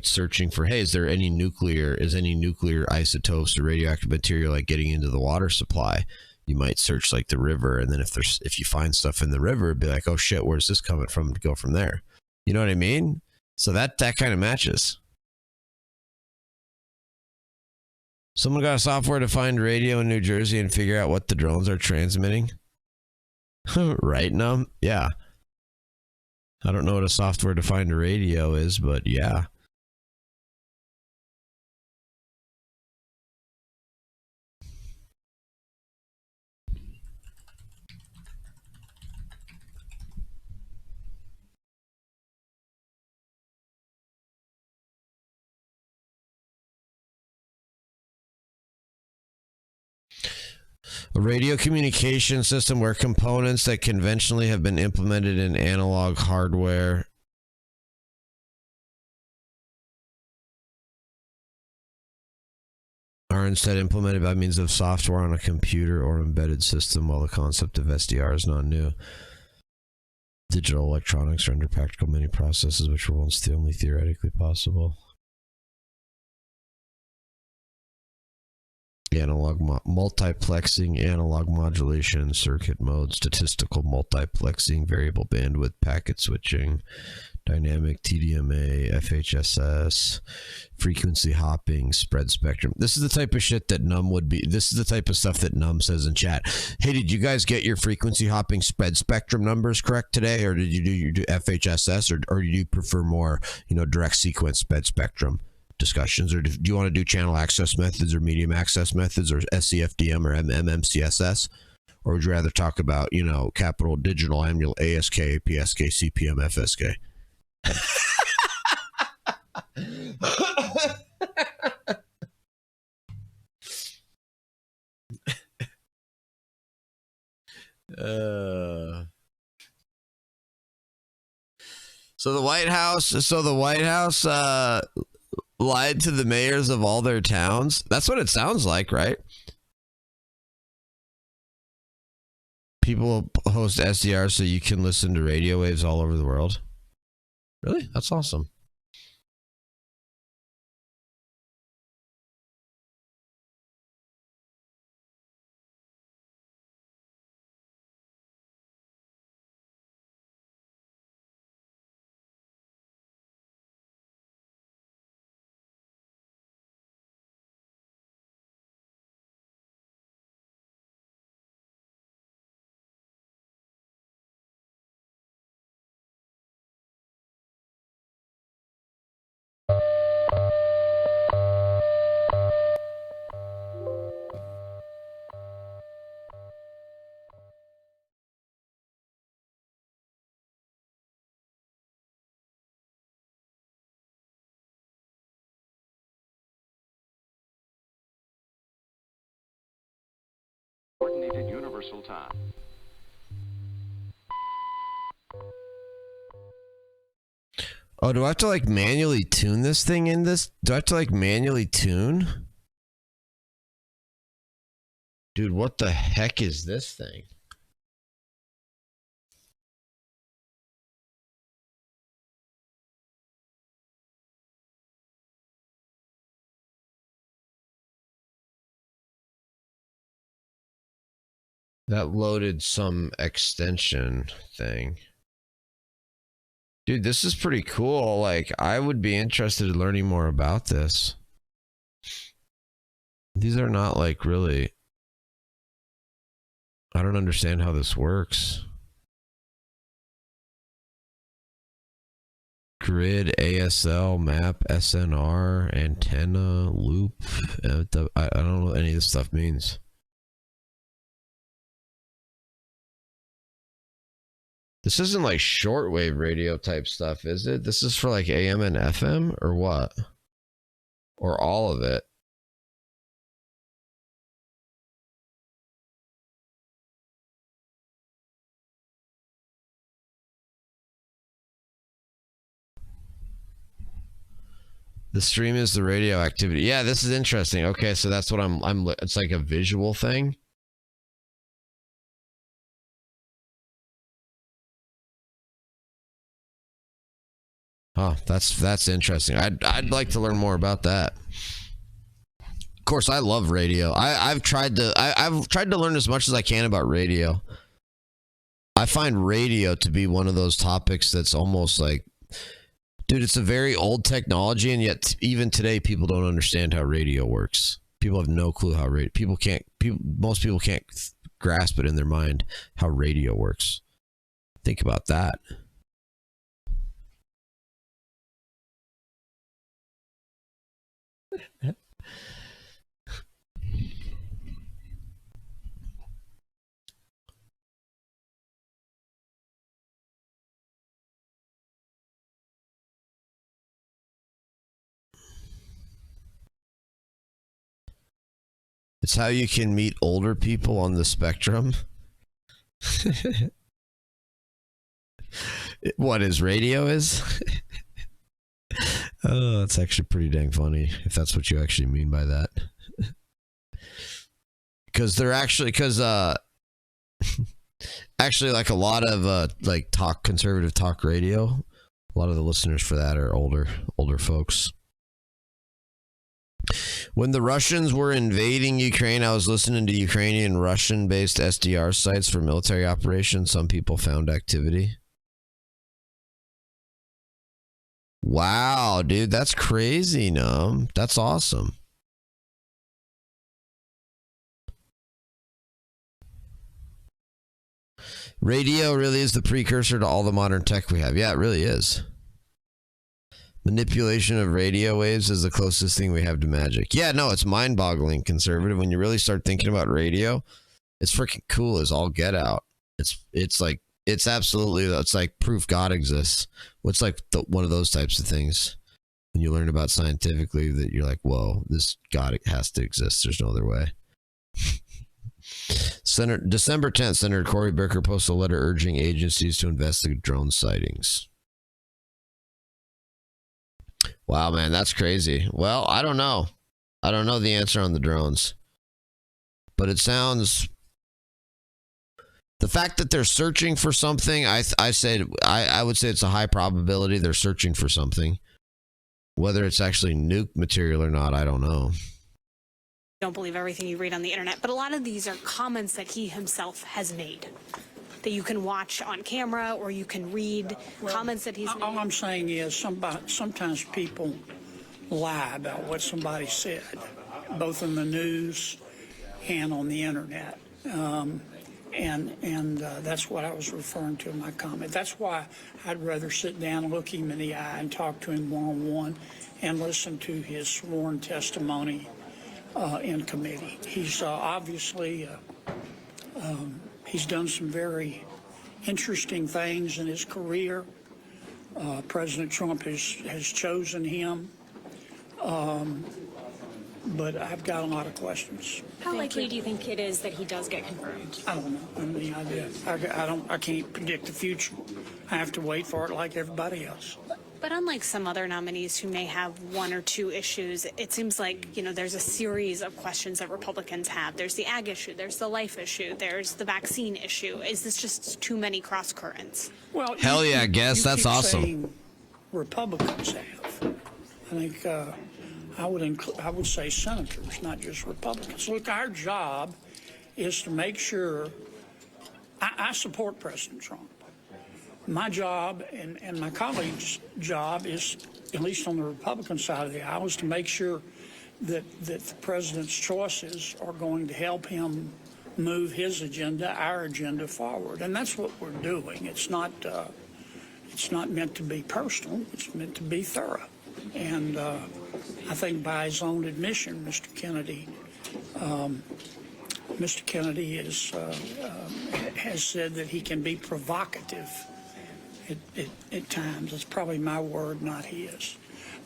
searching for, hey, is any nuclear isotopes or radioactive material like getting into the water supply? You might search like the river, and then if you find stuff in the river, it'd be like, oh shit, where's this coming from? To go from there. You know what I mean? So that kind of matches. Someone got a software to find radio in New Jersey and figure out what the drones are transmitting. Right, Num? Yeah. I don't know what a software to find a radio is, but yeah. A radio communication system where components that conventionally have been implemented in analog hardware are instead implemented by means of software on a computer or embedded system. While the concept of SDR is not new, digital electronics render practical many processes which were once only theoretically possible. Analog multiplexing, analog modulation, circuit mode, statistical multiplexing, variable bandwidth, packet switching, dynamic TDMA, FHSS, frequency hopping, spread spectrum. This is the type of shit that Num would be. This is the type of stuff that Num says in chat. Hey, did you guys get your frequency hopping spread spectrum numbers correct today, or did you do FHSS, or do you prefer more, direct sequence spread spectrum discussions, or do you want to do channel access methods or medium access methods or SCFDM or MMCSS, or would you rather talk about capital digital annual ASK, PSK, CPM, FSK? So the White House lied to the mayors of all their towns. That's what it sounds like, right? People host SDR so you can listen to radio waves all over the world. Really? That's awesome. Coordinated universal time. Oh, do I have to manually tune this thing in this? Do I have to manually tune? Dude, what the heck is this thing? That loaded some extension thing. Dude, this is pretty cool. I would be interested in learning more about this. These are not really... I don't understand how this works. Grid, ASL, map, SNR, antenna, loop. I don't know what any of this stuff means. This isn't shortwave radio type stuff, is it? This is for AM and FM or what? Or all of it? The stream is the radio activity. Yeah, this is interesting. Okay, so that's what I'm it's like a visual thing. Huh, that's interesting. I'd like to learn more about that. Of course, I love radio. I've tried to learn as much as I can about radio. I find radio to be one of those topics that's almost like, dude, it's a very old technology, and yet even today people don't understand how radio works. People have no clue how most people can't grasp it in their mind how radio works. Think about that. It's how you can meet older people on the spectrum. What is radio is? Oh, that's actually pretty dang funny, if that's what you actually mean by that. Because actually like a lot of like conservative talk radio, a lot of the listeners for that are older folks. When the Russians were invading Ukraine, I was listening to Ukrainian Russian-based SDR sites for military operations. Some people found activity. Wow, dude, that's crazy, Num. That's awesome. Radio really is the precursor to all the modern tech we have. Yeah, it really is. Manipulation of radio waves is the closest thing we have to magic. Yeah, no, it's mind-boggling, conservative. When you really start thinking about radio, it's freaking cool as all get out. It's like, it's absolutely, it's like proof God exists. What's like one of those types of things when you learn about scientifically that you're like, whoa, this God has to exist. There's no other way. December 10th, Senator Cory Booker posted a letter urging agencies to investigate drone sightings. Wow, man, that's crazy. Well, I don't know. I don't know the answer on the drones. But it sounds... The fact that they're searching for something, I would say it's a high probability they're searching for something. Whether it's actually nuke material or not, I don't know. Don't believe everything you read on the internet, but a lot of these are comments that he himself has made that you can watch on camera or you can read comments that he's made. All I'm saying is sometimes people lie about what somebody said, both in the news and on the internet. And that's what I was referring to in my comment. That's why I'd rather sit down, look him in the eye, and talk to him one-on-one and listen to his sworn testimony in committee. He's obviously he's done some very interesting things in his career. President Trump has chosen him. But I've got a lot of questions. How likely do you think it is that he does get confirmed? I don't know. I have any idea. I can't predict the future. I have to wait for it like everybody else. But unlike some other nominees who may have one or two issues, it seems like, there's a series of questions that Republicans have. There's the ag issue, there's the life issue, there's the vaccine issue. Is this just too many cross currents? Well, hell yeah, I guess that's awesome. Republicans have. I think I would say senators, not just Republicans. Look, our job is to make sure. I support President Trump. My job and my colleagues' job is, at least on the Republican side of the aisle, is to make sure that the president's choices are going to help him move his agenda, our agenda forward, and that's what we're doing. It's not meant to be personal. It's meant to be thorough, and I think by his own admission, Mr. Kennedy has said that he can be provocative at times. It's probably my word, not his.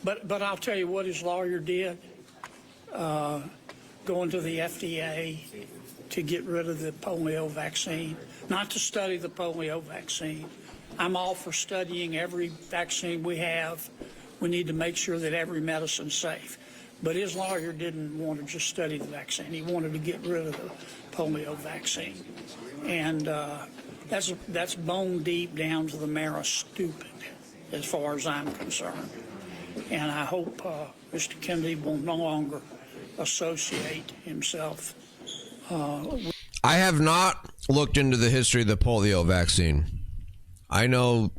But I'll tell you what his lawyer did, going to the FDA to get rid of the polio vaccine, not to study the polio vaccine. I'm all for studying every vaccine we have. We need to make sure that every medicine's safe. But his lawyer didn't want to just study the vaccine. He wanted to get rid of the polio vaccine. And that's bone deep down to the marrow stupid. as far as I'm concerned. And I hope Mr. Kennedy will no longer associate himself with. I have not looked into the history of the polio vaccine. I know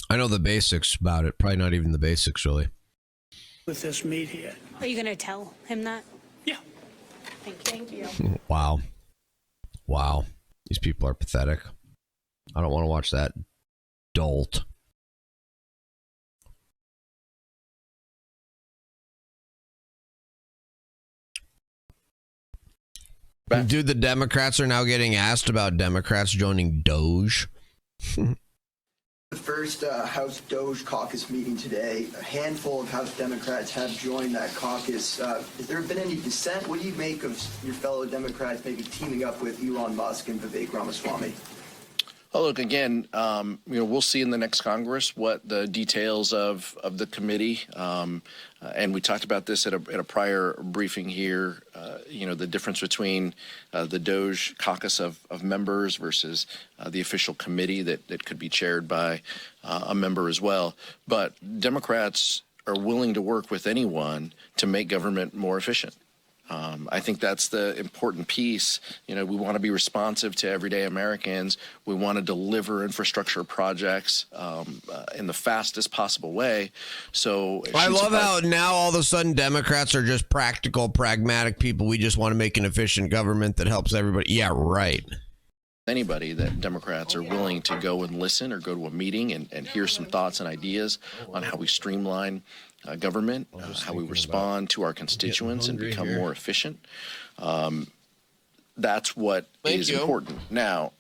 the basics about it. Probably not even the basics, really. With this media. Are you going to tell him that? Yeah. Thank you. Wow. These people are pathetic. I don't want to watch that dolt. Dude, the Democrats are now getting asked about Democrats joining Doge. The first House Doge caucus meeting today, a handful of House Democrats have joined that caucus. Has there been any dissent? What do you make of your fellow Democrats maybe teaming up with Elon Musk and Vivek Ramaswamy? Well, look, again, we'll see in the next Congress what the details of the committee, and we talked about this at a prior briefing here, the difference between the Doge caucus of members versus the official committee that could be chaired by a member as well. But Democrats are willing to work with anyone to make government more efficient. I think that's the important piece. We want to be responsive to everyday Americans. We want to deliver infrastructure projects in the fastest possible way. So I love how now all of a sudden Democrats are just practical, pragmatic people. We just want to make an efficient government that helps everybody. Yeah, right. Anybody that Democrats are willing to go and listen or go to a meeting and hear some thoughts and ideas on how we streamline government, how we respond to our constituents and become more efficient. That's what is important. Now,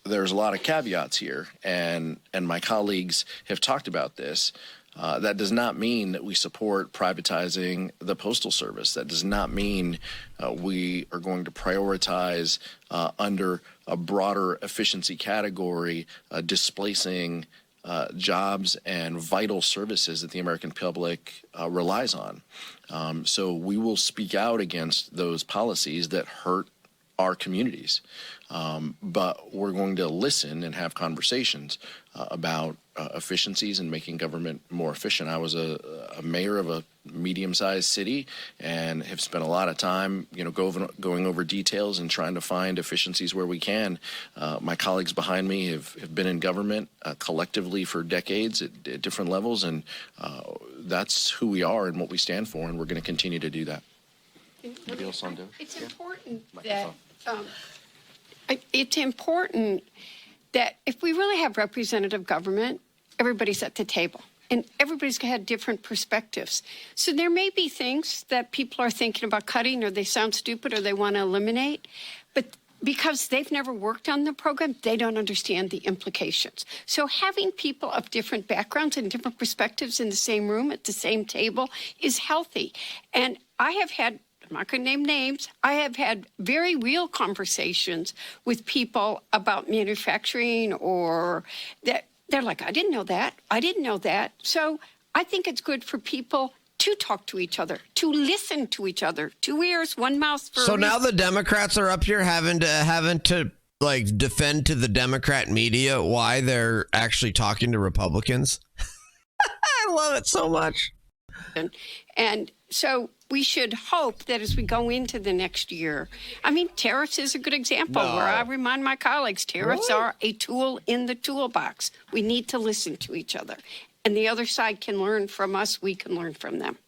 there's a lot of caveats here, and my colleagues have talked about this. That does not mean that we support privatizing the Postal Service. That does not mean we are going to prioritize under a broader efficiency category, displacing jobs and vital services that the American public relies on. So we will speak out against those policies that hurt our communities. But we're going to listen and have conversations about efficiencies and making government more efficient. I was a mayor of a medium-sized city and have spent a lot of time, going over details and trying to find efficiencies where we can. My colleagues behind me have been in government collectively for decades at different levels, and that's who we are and what we stand for, and we're going to continue to do that. It's important that if we really have representative government, everybody's at the table and everybody's had different perspectives. So there may be things that people are thinking about cutting or they sound stupid or they want to eliminate, but because they've never worked on the program, they don't understand the implications. So having people of different backgrounds and different perspectives in the same room at the same table is healthy. And I have had, I'm not going to name names, I have had very real conversations with people about manufacturing or that they're like, I didn't know that. I didn't know that. So I think it's good for people to talk to each other, to listen to each other. 2 ears, 1 mouth. So now the Democrats are up here having to like defend to the Democrat media why they're actually talking to Republicans. I love it so much. And so we should hope that as we go into the next year, tariffs is a good example where I remind my colleagues, tariffs are a tool in the toolbox. We need to listen to each other. And the other side can learn from us. We can learn from them.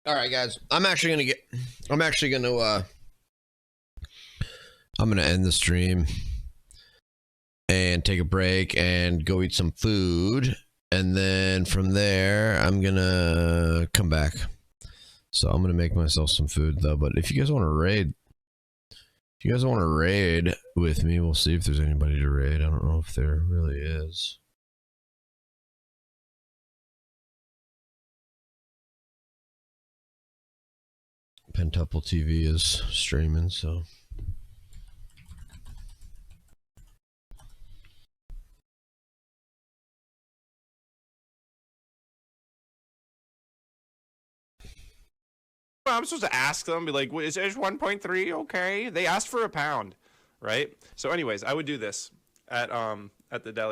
All right, guys. I'm actually gonna end the stream and take a break and go eat some food, and then from there I'm gonna come back. So I'm gonna make myself some food though. But if you guys want to raid, with me, we'll see if there's anybody to raid. I don't know if there really is. Pentuple TV is streaming, so. I'm supposed to ask them, be like, is 1.3 okay? They asked for £1, right? So anyways, I would do this at the deli.